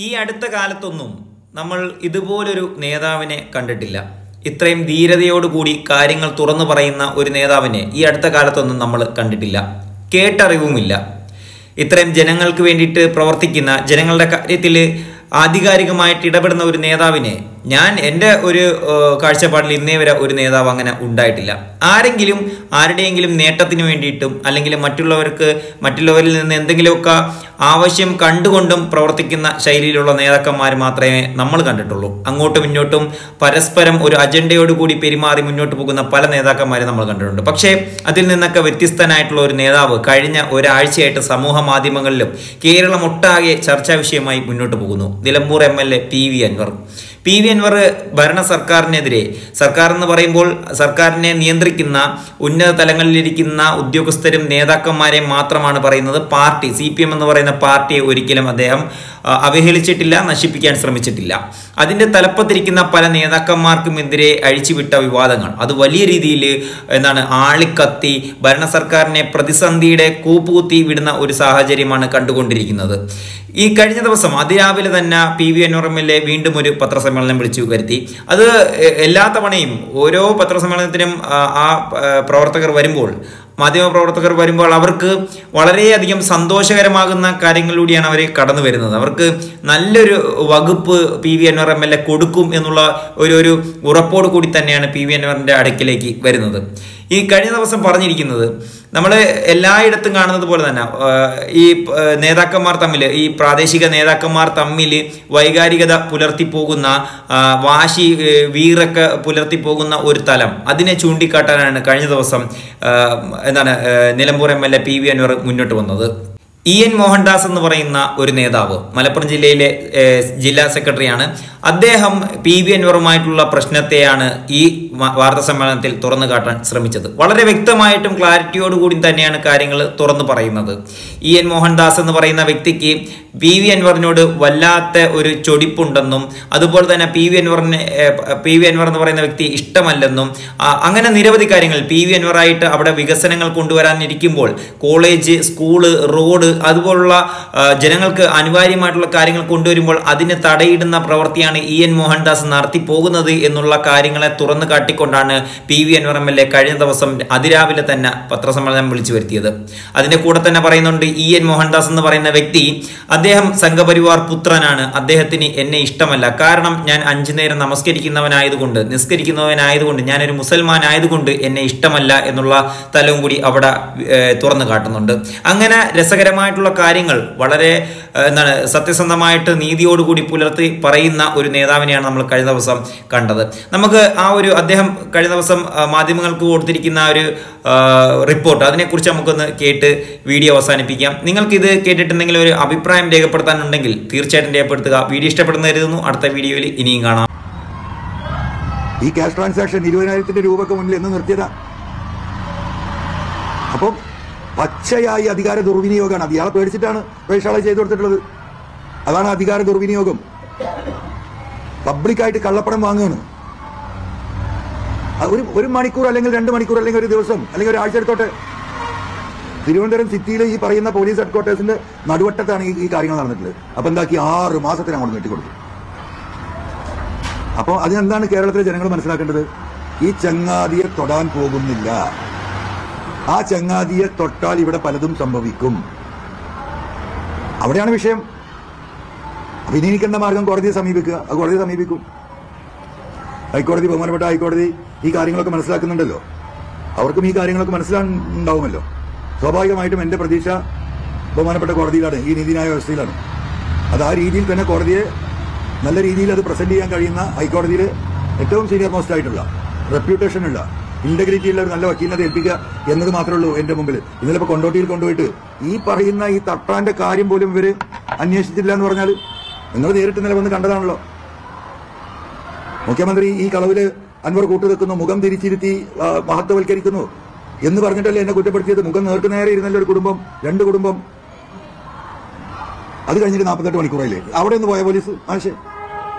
ഈ അടുത്ത കാലത്തൊന്നും നമ്മൾ ഇതുപോലൊരു നേതാവിനെ കണ്ടിട്ടില്ല. ഇത്രയും ധീരതയോടുകൂടി കാര്യങ്ങൾ തുറന്നു പറയുന്ന ഒരു നേതാവിനെ ഈ അടുത്ത കാലത്തൊന്നും നമ്മൾ കണ്ടിട്ടില്ല, കേട്ടറിവുമില്ല. ഇത്രയും ജനങ്ങൾക്ക് വേണ്ടിയിട്ട് പ്രവർത്തിക്കുന്ന, ജനങ്ങളുടെ കാര്യത്തിൽ ആധികാരികമായിട്ട് ഇടപെടുന്ന ഒരു നേതാവിനെ ഞാൻ എൻ്റെ ഒരു കാഴ്ചപ്പാടിൽ ഇന്നേ വരെ ഒരു നേതാവ് അങ്ങനെ ഉണ്ടായിട്ടില്ല. ആരുടെയെങ്കിലും നേട്ടത്തിന് വേണ്ടിയിട്ടും അല്ലെങ്കിൽ മറ്റുള്ളവരിൽ നിന്ന് എന്തെങ്കിലുമൊക്കെ ആവശ്യം കണ്ടുകൊണ്ടും പ്രവർത്തിക്കുന്ന ശൈലിയിലുള്ള നേതാക്കന്മാർ മാത്രമേ നമ്മൾ കണ്ടിട്ടുള്ളൂ. അങ്ങോട്ടും ഇങ്ങോട്ടും പരസ്പരം ഒരു അജണ്ടയോടുകൂടി പെരുമാറി മുന്നോട്ട് പോകുന്ന പല നേതാക്കന്മാരെ നമ്മൾ കണ്ടിട്ടുണ്ട്. പക്ഷേ അതിൽ നിന്നൊക്കെ വ്യത്യസ്തനായിട്ടുള്ള ഒരു നേതാവ് കഴിഞ്ഞ ഒരാഴ്ചയായിട്ട് സമൂഹ മാധ്യമങ്ങളിലും കേരളം ഒട്ടാകെ ചർച്ചാ വിഷയമായി മുന്നോട്ട് പോകുന്നു. Nilambur MLA PV Anwar. PV Anwar ഭരണ സർക്കാരിനെതിരെ, സർക്കാർ എന്ന് പറയുമ്പോൾ സർക്കാരിനെ നിയന്ത്രിക്കുന്ന ഉന്നത തലങ്ങളിലിരിക്കുന്ന ഉദ്യോഗസ്ഥരും നേതാക്കന്മാരെ മാത്രമാണ് പറയുന്നത്. പാർട്ടി CPM എന്ന് പറയുന്ന പാർട്ടിയെ ഒരിക്കലും അദ്ദേഹം അവഹേളിച്ചിട്ടില്ല, നശിപ്പിക്കാൻ ശ്രമിച്ചിട്ടില്ല. അതിൻ്റെ തലപ്പത്തിരിക്കുന്ന പല നേതാക്കന്മാർക്കുമെതിരെ അഴിച്ചുവിട്ട വിവാദങ്ങൾ അത് വലിയ രീതിയിൽ ആളിക്കത്തി ഭരണ സർക്കാരിനെ പ്രതിസന്ധിയുടെ കൂപ്പുകുത്തി വിടുന്ന ഒരു സാഹചര്യമാണ് കണ്ടുകൊണ്ടിരിക്കുന്നത്. ഈ കഴിഞ്ഞ ദിവസം അതിരാവിലെ തന്നെ PV അൻവർ MLA വീണ്ടും ഒരു പത്രസമ്മേളനം വിളിച്ചു വരുത്തി. അത് എല്ലാ തവണയും ഓരോ പത്രസമ്മേളനത്തിനും മാധ്യമപ്രവർത്തകർ വരുമ്പോൾ അവർക്ക് വളരെയധികം സന്തോഷകരമാകുന്ന കാര്യങ്ങളിലൂടെയാണ് അവർ കടന്നു വരുന്നത്. അവർക്ക് നല്ലൊരു വകുപ്പ് PV അൻവർ MLA കൊടുക്കും എന്നുള്ള ഒരു ഉറപ്പോട് കൂടി തന്നെയാണ് PV അൻവറിൻ്റെ അടുക്കിലേക്ക് വരുന്നത്. ഈ കഴിഞ്ഞ ദിവസം പറഞ്ഞിരിക്കുന്നത് നമ്മൾ എല്ലായിടത്തും കാണുന്നത് പോലെ തന്നെ ഈ നേതാക്കന്മാർ തമ്മിൽ, ഈ പ്രാദേശിക നേതാക്കന്മാർ തമ്മിൽ വൈകാരികത പുലർത്തിപ്പോകുന്ന, വാശി വീറൊക്കെ പുലർത്തിപ്പോകുന്ന ഒരു തലം, അതിനെ ചൂണ്ടിക്കാട്ടാനാണ് കഴിഞ്ഞ ദിവസം നിലമ്പൂർ MLA PV അൻവർ മുന്നോട്ട് വന്നത്. EN മോഹൻദാസ് എന്ന് പറയുന്ന ഒരു നേതാവ്, മലപ്പുറം ജില്ലയിലെ ജില്ലാ സെക്രട്ടറിയാണ്. അദ്ദേഹം PV അൻവറുമായിട്ടുള്ള പ്രശ്നത്തെയാണ് ഈ വാർത്താ സമ്മേളനത്തിൽ തുറന്നു കാട്ടാൻ ശ്രമിച്ചത്. വളരെ വ്യക്തമായിട്ടും ക്ലാരിറ്റിയോടുകൂടി തന്നെയാണ് കാര്യങ്ങൾ തുറന്നു പറയുന്നത്. EN മോഹൻദാസ് എന്ന് പറയുന്ന വ്യക്തിക്ക് PV അൻവറിനോട് വല്ലാത്ത ഒരു ചൊടിപ്പുണ്ടെന്നും അതുപോലെ തന്നെ PV അൻവർ എന്ന് പറയുന്ന വ്യക്തി ഇഷ്ടമല്ലെന്നും അങ്ങനെ നിരവധി കാര്യങ്ങൾ PV അൻവറായിട്ട് അവിടെ വികസനങ്ങൾ കൊണ്ടുവരാനിരിക്കുമ്പോൾ കോളേജ്, സ്കൂള്, റോഡ് അതുപോലുള്ള ജനങ്ങൾക്ക് അനിവാര്യമായിട്ടുള്ള കാര്യങ്ങൾ കൊണ്ടുവരുമ്പോൾ അതിന് തടയിടുന്ന പ്രവൃത്തിയാണ് EN മോഹൻദാസ് നടത്തി പോകുന്നത് എന്നുള്ള കാര്യങ്ങളെ തുറന്നു കാട്ടിക്കൊണ്ടാണ് PV അൻവർ MLA കഴിഞ്ഞ ദിവസം അതിരാവിലെ തന്നെ പത്രസമ്മേളനം വിളിച്ചു വരുത്തിയത്. അതിന്റെ കൂടെ തന്നെ പറയുന്നുണ്ട് EN മോഹൻദാസ് എന്ന് പറയുന്ന വ്യക്തി, അദ്ദേഹം സംഘപരിവാർ പുത്രനാണ്, അദ്ദേഹത്തിന് എന്നെ ഇഷ്ടമല്ല, കാരണം ഞാൻ 5 നേരം നിസ്കരിക്കുന്നവനായതുകൊണ്ട് ഞാനൊരു മുസൽമാൻ ആയതുകൊണ്ട് എന്നെ ഇഷ്ടമല്ല എന്നുള്ള തലവും കൂടി അവിടെ തുറന്നു കാട്ടുന്നുണ്ട്. അങ്ങനെ രസകരമായിട്ടുള്ള കാര്യങ്ങൾ വളരെ സത്യസന്ധമായിട്ട് നീതിയോടുകൂടി പുലർത്തി പറയുന്ന ഒരു നേതാവിനെയാണ് നമ്മൾ കഴിഞ്ഞ ദിവസം കണ്ടത്. നമുക്ക് അദ്ദേഹം കഴിഞ്ഞ ദിവസം മാധ്യമങ്ങൾക്ക് കൊടുത്തിരിക്കുന്ന ഒരു റിപ്പോർട്ട്, അതിനെക്കുറിച്ച് നമുക്കൊന്ന് കേട്ട് വീഡിയോ അവസാനിപ്പിക്കാം. നിങ്ങൾക്കിത് കേട്ടിട്ടുണ്ടെങ്കിൽ ഒരു അഭിപ്രായം രേഖപ്പെടുത്താനുണ്ടെങ്കിൽ തീർച്ചയായിട്ടും രേഖപ്പെടുത്തുക. വീഡിയോ ഇഷ്ടപ്പെടുന്ന കരുതുന്നു. അടുത്ത വീഡിയോയിൽ ഇനിയും കാണാം. ഈ ക്യാഷ് ട്രാൻസാക്ഷൻ 20,000 രൂപയ്ക്ക് മുന്നിൽ എന്ന് നിർത്തിയതാ. അപ്പം പച്ചയായി അധികാര ദുർവിനിയോഗമാണ്. അത് ഇയാളെ പേടിച്ചിട്ടാണ് വേഷാളെ ചെയ്തു കൊടുത്തിട്ടുള്ളത്. അതാണ് അധികാര ദുർവിനിയോഗം. പബ്ലിക്കായിട്ട് കള്ളപ്പണം വാങ്ങുകയാണ്. ഒരു മണിക്കൂർ അല്ലെങ്കിൽ 2 മണിക്കൂർ അല്ലെങ്കിൽ ഒരു ദിവസം അല്ലെങ്കിൽ ഒരാഴ്ച എടുത്തോട്ടെ. തിരുവനന്തപുരം സിറ്റിയിലെ ഈ പറയുന്ന പോലീസ് ഹെഡ്ക്വാർട്ടേഴ്സിന്റെ നടുവട്ടത്താണ് ഈ കാര്യങ്ങൾ നടന്നിട്ടുള്ളത്. അപ്പൊ എന്താക്കി 6 മാസത്തിന് അങ്ങോട്ട് നീട്ടിക്കൊടുത്തു. അപ്പോൾ അതിനെന്താണ് കേരളത്തിലെ ജനങ്ങൾ മനസ്സിലാക്കേണ്ടത്? ഈ ചങ്ങാതിയെ തൊടാൻ പോകുന്നില്ല. ആ ചങ്ങാതിയെ തൊട്ടാൽ ഇവിടെ പലതും സംഭവിക്കും. അവിടെയാണ് വിഷയം. അഭിനയിക്കേണ്ട മാർഗം കോടതിയെ സമീപിക്കുക. അത് കോടതിയെ സമീപിക്കും. ഹൈക്കോടതി, ബഹുമാനപ്പെട്ട ഹൈക്കോടതി ഈ കാര്യങ്ങളൊക്കെ മനസ്സിലാക്കുന്നുണ്ടല്ലോ. അവർക്കും ഈ കാര്യങ്ങളൊക്കെ മനസ്സിലാണ്ടാവുമല്ലോ. സ്വാഭാവികമായിട്ടും എന്റെ പ്രതീക്ഷ ബഹുമാനപ്പെട്ട കോടതിയിലാണ്, ഈ നീതിന്യായ വ്യവസ്ഥയിലാണ്. അത് ആ രീതിയിൽ തന്നെ കോടതിയെ നല്ല രീതിയിൽ അത് പ്രസന്റ് ചെയ്യാൻ കഴിയുന്ന ഹൈക്കോടതിയിൽ ഏറ്റവും സീനിയർ മോസ്റ്റ് ആയിട്ടുള്ള, റെപ്യൂട്ടേഷൻ ഉള്ള, ഇന്റഗ്രിറ്റി ഉള്ള ഒരു നല്ല വക്കീലിനെ ഏൽപ്പിക്കുക എന്നത് മാത്രമേ ഉള്ളൂ എന്റെ മുമ്പിൽ. ഇന്നലെ ഇപ്പൊ കൊണ്ടോട്ടിയിൽ കൊണ്ടുപോയിട്ട് ഈ പറയുന്ന ഈ തട്ടാന്റെ കാര്യം പോലും ഇവര് അന്വേഷിച്ചില്ല എന്ന് പറഞ്ഞാൽ നിങ്ങൾ നേരിട്ട് ഇന്നലെ വന്ന് കണ്ടതാണല്ലോ. മുഖ്യമന്ത്രി ഈ കളവില് അൻവർ കൂട്ടുവെക്കുന്നു, മുഖം തിരിച്ചിരുത്തി മഹത്വവൽക്കരിക്കുന്നു എന്ന് പറഞ്ഞിട്ടല്ലേ എന്നെ കുറ്റപ്പെടുത്തിയത്. മുഖം നേർക്കുനേരെ ഇരുന്നല്ലോ ഒരു കുടുംബം, 2 കുടുംബം. അത് കഴിഞ്ഞിട്ട് 48 മണിക്കൂറായില്ലേ അവിടെ നിന്ന് പോയ പോലീസ്. പക്ഷേ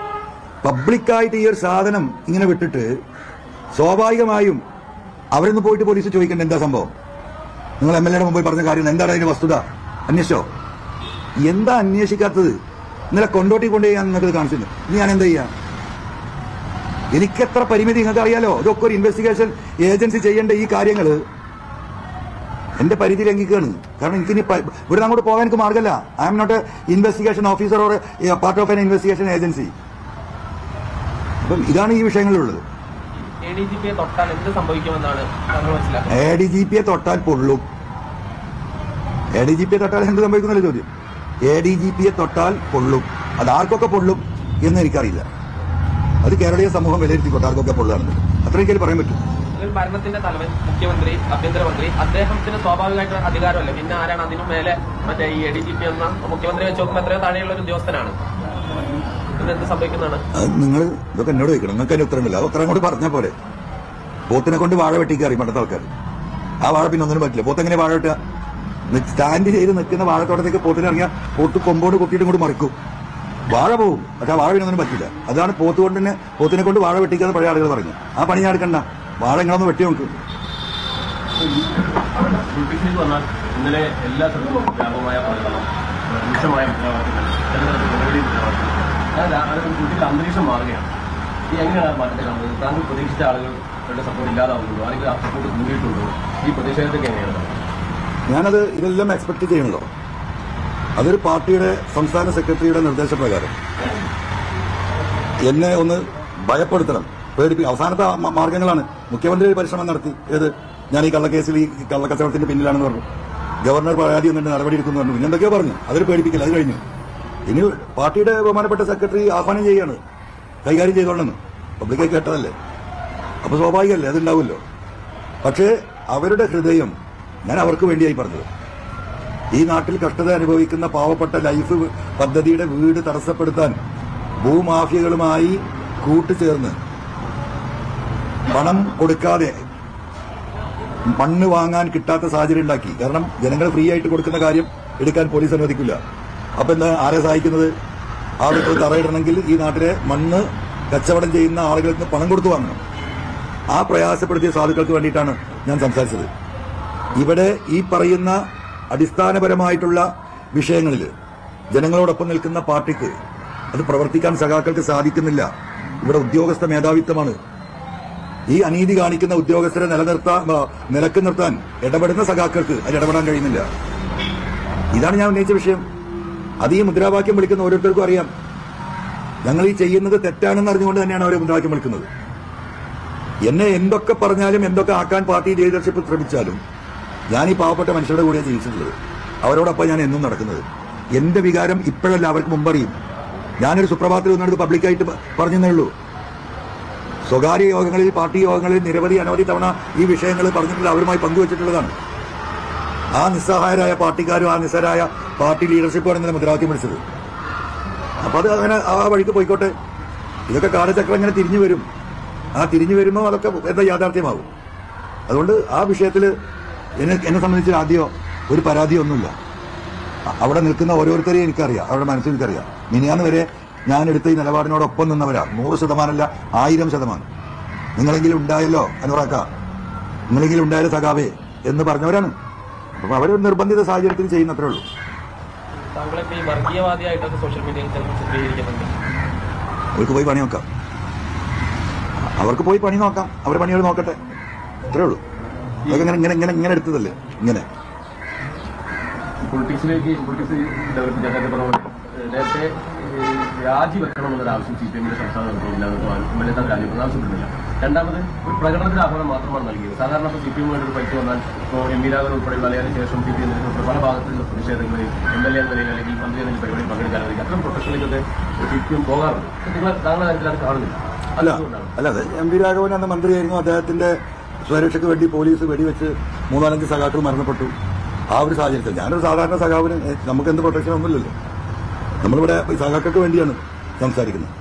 പബ്ലിക്കായിട്ട് ഈ ഒരു സാധനം ഇങ്ങനെ വിട്ടിട്ട് സ്വാഭാവികമായും അവരൊന്ന് പോയിട്ട് പോലീസ് ചോദിക്കേണ്ട എന്താ സംഭവം, നിങ്ങൾ MLA യുടെ മുമ്പിൽ പറഞ്ഞ കാര്യം എന്താണ് അതിന്റെ വസ്തുത, അന്വേഷിച്ചോ? എന്താ അന്വേഷിക്കാത്തത്? ഇന്നലെ കൊണ്ടോട്ടി കൊണ്ടുപോയി ഞാൻ നിങ്ങൾക്ക് കാണിച്ചിരുന്നു. ഇനി ഞാൻ എന്താ ചെയ്യാം? എനിക്കെത്ര പരിമിതി നിങ്ങൾക്ക് അറിയാലോ. ഇതൊക്കെ ഒരു ഇൻവെസ്റ്റിഗേഷൻ ഏജൻസി ചെയ്യേണ്ട ഈ കാര്യങ്ങൾ എന്റെ പരിധി ലംഘിക്കുകയാണ്. കാരണം എനിക്കിനി ഇവിടെ അങ്ങോട്ട് പോകാൻ എനിക്ക് മാർഗമല്ല. I am not a investigation officer or part of an investigation agency. അപ്പം ഇതാണ് ഈ വിഷയങ്ങളിലുള്ളത്. ADGP-യെ തൊട്ടാൽ എന്ത് സംഭവിക്കുമെന്നാണ് താങ്കൾ മനസ്സിലാക്കുന്നത്? ADGP-യെ തൊട്ടാൽ പൊള്ളും. ADGP-യെ തൊട്ടാൽ എന്ത് സംഭവിക്കുന്നല്ലോ ചോദ്യം. ADGP-യെ തൊട്ടാൽ പൊള്ളും. അത് ആർക്കൊക്കെ പൊള്ളും എന്ന് എനിക്കറിയില്ല. അത് കേരളീയ സമൂഹം വിലയിരുത്തിക്കോട്ടെ ആർക്കൊക്കെ പൊള്ളാണെന്ന്. അത്ര എനിക്ക് പറയാൻ പറ്റും. ഭരണത്തിന്റെ തലവൻ മുഖ്യമന്ത്രി, ആഭ്യന്തരമന്ത്രി, അദ്ദേഹത്തിന് സ്വാഭാവികമായിട്ടുള്ള അധികാരമല്ലേ. പിന്നെ ആരാണ് അതിനു മേലെ? മറ്റേ ഈ ADGP എന്ന മുഖ്യമന്ത്രി വെച്ച് നോക്കുമ്പോൾ എത്രയോ താഴെയുള്ള ഒരു ഉദ്യോഗസ്ഥനാണ്. എന്ത് സംഭവിക്കുന്നതാണ്? നിങ്ങൾ ഇതൊക്കെ എന്നോട് ചോദിക്കണം. നിങ്ങൾക്ക് അതിന് ഉത്തരം ഇല്ല. ഉത്തരം കൊണ്ട് പറഞ്ഞ പോലെ പോത്തിനെ കൊണ്ട് വാഴ വെട്ടിക്കറി പണ്ടത്തെ ആൾക്കാർ. ആ വാഴ പിന്നെ ഒന്നിനും പറ്റില്ല. പോത്തെങ്ങനെ വാഴ വെട്ടുക? സ്റ്റാൻഡ് ചെയ്ത് നിൽക്കുന്ന വാഴത്തോട്ടത്തേക്ക് പോത്തിനിറങ്ങിയാൽ പോത്ത് കൊമ്പോട് കുത്തിയിട്ടും കൂടി മറിക്കും. വാഴ പോവും. പക്ഷെ ആ വാഴ പിന്നെ ഒന്നിനും പറ്റില്ല. അതാണ് പോത്തിനെ കൊണ്ട് വാഴ വെട്ടിക്കാന്ന് പഴയ ആളുകൾ പറഞ്ഞു. ആ പണി ഞാൻ എടുക്കണ്ട. വാഴ നിങ്ങളൊന്ന് വെട്ടി നോക്ക്. ഇന്നലെ എല്ലാ സ്ഥലത്തും വ്യാപകമായ അന്തരീക്ഷം മാറുകയാണ്. ഈ എങ്ങനെയാണ് മാറ്റത്തെ കാണുന്നത്? താങ്കൾ പ്രതീക്ഷിച്ച ആളുകളുടെ സപ്പോർട്ട് ഇല്ലാതാവുന്നുണ്ടോ? അല്ലെങ്കിൽ ആ സപ്പോർട്ട് കൂടിയിട്ടുണ്ടോ? ഈ പ്രതിഷേധത്തൊക്കെ എങ്ങനെയാണ്? ഞാനത് ഇതെല്ലാം എക്സ്പെക്ട് ചെയ്യണല്ലോ. അതൊരു പാർട്ടിയുടെ സംസ്ഥാന സെക്രട്ടറിയുടെ നിർദ്ദേശപ്രകാരം എന്നെ ഒന്ന് ഭയപ്പെടുത്തണം, അവസാനത്തെ മാർഗങ്ങളാണ്. മുഖ്യമന്ത്രി പരിശ്രമം നടത്തി. ഏത് ഞാൻ ഈ കള്ളക്കേസിൽ ഈ കള്ളക്കച്ചവടത്തിന്റെ പിന്നിലാണെന്ന് പറഞ്ഞു. ഗവർണർ പരാതി ഒന്നുണ്ട്, നടപടി എടുക്കുന്നു പറഞ്ഞു. പിന്നെ എന്തൊക്കെയോ പറഞ്ഞു. അതൊരു പേടിപ്പിക്കില്ല. അത് കഴിഞ്ഞു. ഇനി പാർട്ടിയുടെ ബഹുമാനപ്പെട്ട സെക്രട്ടറി ആഹ്വാനം ചെയ്യാണ് കൈകാര്യം ചെയ്തോളണമെന്ന്. പബ്ലിക്കായി കേട്ടതല്ലേ, അപ്പൊ സ്വാഭാവികമല്ലേ, അതുണ്ടാവുമല്ലോ. പക്ഷേ അവരുടെ ഹൃദയം ഞാൻ അവർക്ക് വേണ്ടിയായി പറഞ്ഞത്. ഈ നാട്ടിൽ കഷ്ടത അനുഭവിക്കുന്ന പാവപ്പെട്ട ലൈഫ് പദ്ധതിയുടെ വീട് തടസ്സപ്പെടുത്താൻ ഭൂമാഫിയകളുമായി കൂട്ടുചേർന്ന് പണം കൊടുക്കാതെ മണ്ണ് വാങ്ങാൻ കിട്ടാത്ത സാഹചര്യം ഉണ്ടാക്കി. കാരണം ജനങ്ങൾ ഫ്രീ ആയിട്ട് കൊടുക്കുന്ന കാര്യം എടുക്കാൻ പോലീസ് അനുവദിക്കില്ല. അപ്പൊ എന്താ ആരെ സഹായിക്കുന്നത്? ആളുകൾ തറയിടണമെങ്കിൽ ഈ നാട്ടിലെ മണ്ണ് കച്ചവടം ചെയ്യുന്ന ആളുകൾക്ക് പണം കൊടുത്തു വാങ്ങണം. ആ പ്രയാസപ്പെടുത്തിയ സാധുക്കൾക്ക് വേണ്ടിയിട്ടാണ് ഞാൻ സംസാരിച്ചത്. ഇവിടെ ഈ പറയുന്ന അടിസ്ഥാനപരമായിട്ടുള്ള വിഷയങ്ങളിൽ ജനങ്ങളോടൊപ്പം നിൽക്കുന്ന പാർട്ടിക്ക് അത് പ്രവർത്തിക്കാൻ സഖാക്കൾക്ക് സാധിക്കുന്നില്ല. ഇവിടെ ഉദ്യോഗസ്ഥ മേധാവിത്വമാണ്. ഈ അനീതി കാണിക്കുന്ന ഉദ്യോഗസ്ഥരെ നിലക്ക് നിർത്താൻ ഇടപെടുന്ന സഖാക്കൾക്ക് അത് ഇടപെടാൻ കഴിയുന്നില്ല. ഇതാണ് ഞാൻ ഉന്നയിച്ച വിഷയം. അത് ഈ മുദ്രാവാക്യം വിളിക്കുന്ന ഓരോരുത്തർക്കും അറിയാം. ഞങ്ങൾ ഈ ചെയ്യുന്നത് തെറ്റാണെന്ന് അറിഞ്ഞുകൊണ്ട് തന്നെയാണ് അവരെ മുദ്രാവാക്യം വിളിക്കുന്നത്. എന്നെ എന്തൊക്കെ പറഞ്ഞാലും എന്തൊക്കെ ആക്കാൻ പാർട്ടി ലീഡർഷിപ്പ് ശ്രമിച്ചാലും ഞാൻ ഈ പാവപ്പെട്ട മനുഷ്യരുടെ കൂടെയാണ് ജീവിച്ചിട്ടുള്ളത്. അവരോടൊപ്പം ഞാൻ എന്നും നടക്കുന്നത്. എന്റെ വികാരം ഇപ്പോഴല്ല, അവർക്ക് മുമ്പറിയും. ഞാനൊരു സുപ്രഭാതത്തിൽ ഒന്നെടുത്ത് പബ്ലിക്കായിട്ട് പറഞ്ഞേ ഉള്ളൂ. സ്വകാര്യ യോഗങ്ങളിൽ, പാർട്ടി യോഗങ്ങളിൽ അനവധി തവണ ഈ വിഷയങ്ങൾ പറഞ്ഞിട്ടുള്ള അവരുമായി പങ്കുവച്ചിട്ടുള്ളതാണ്. ആ നിസ്സഹായരായ പാർട്ടിക്കാരും ആ നിസ്സഹായ പാർട്ടി ലീഡർഷിപ്പുമാണ് ഇന്നലെ മുദ്രാവാക്യം വിളിച്ചത്. അപ്പൊ അത് അങ്ങനെ ആ വഴിക്ക് പോയിക്കോട്ടെ. ഇതൊക്കെ കാലചക്രം ഇങ്ങനെ തിരിഞ്ഞു വരും. ആ തിരിഞ്ഞു വരുമ്പോൾ അതൊക്കെ എന്താ യാഥാർത്ഥ്യമാകും. അതുകൊണ്ട് ആ വിഷയത്തിൽ എന്നെ സംബന്ധിച്ച് ആദ്യമോ ഒരു പരാതിയോ ഒന്നുമില്ല. അവിടെ നിൽക്കുന്ന ഓരോരുത്തരെയും എനിക്കറിയാം, അവരുടെ മനസ്സിൽ എനിക്കറിയാം. മിനിയാന്ന് വരെ ഞാൻ എടുത്ത ഈ നിലപാടിനോടൊപ്പം നിന്നവരാണ്. 100% 1000%. നിങ്ങളെങ്കിലും ഉണ്ടായല്ലോ അനുറാക്ക, നിങ്ങളെങ്കിലും ഉണ്ടായാലും സഖാവേ എന്ന് പറഞ്ഞവരാണ്. അപ്പൊ അവർ നിർബന്ധിത സാഹചര്യത്തിൽ ചെയ്യുന്നത്രേ ഉള്ളൂ. അവർക്ക് പോയി പണി നോക്കാം. അവർക്ക് പോയി പണി നോക്കാം. അവരുടെ പണികൾ നോക്കട്ടെ. അത്രേ ഉള്ളൂ. അതൊക്കെ ഇങ്ങനെ എടുത്തതല്ലേ. ഇങ്ങനെ നേരത്തെ രാജിവെക്കണമെന്നൊരു ആവശ്യം CPM-ന്റെ സംസ്ഥാന നേതൃത്വം ആവശ്യപ്പെടുന്നില്ല. രണ്ടാമത് ഒരു പ്രകടനത്തിന് ആഹ്വാനം മാത്രമാണ് നൽകിയത്. സാധാരണ ഇപ്പോൾ CPM-ന്റെ ഒരു പരിധി വന്നാൽ ഇപ്പോൾ M.V. രാഘവൻ ഉൾപ്പെടെയുള്ള അതിന് ശേഷം CPM പല ഭാഗത്തുള്ള പ്രതിഷേധങ്ങളിൽ MLA എന്ന നിലയിൽ അല്ലെങ്കിൽ മന്ത്രി എന്ന പരിപാടി പങ്കെടുക്കാൻ അല്ലെങ്കിൽ അത്തരം പ്രൊട്ടക്ഷനിലൊക്കെ CPM പോകാറുണ്ട്. നിങ്ങൾ താങ്കളുടെ കാര്യത്തിൽ അത് കാണുന്നില്ല. അല്ലാതെ M.V. രാഘവൻ എന്ന മന്ത്രിയായിരുന്നു. അദ്ദേഹത്തിന്റെ സുരക്ഷയ്ക്ക് വേണ്ടി പോലീസ് വെടിവെച്ച് 3-4 സഖാക്കൾ മരണപ്പെട്ടു. ആ ഒരു സാഹചര്യത്തിൽ ഞാനൊരു സാധാരണ സഖാവിന് നമുക്ക് എന്ത് പ്രൊട്ടക്ഷൻ ഒന്നുമില്ലല്ലോ. നമ്മളിവിടെ സഖാക്കൾക്ക് വേണ്ടിയാണ് സംസാരിക്കുന്നത്.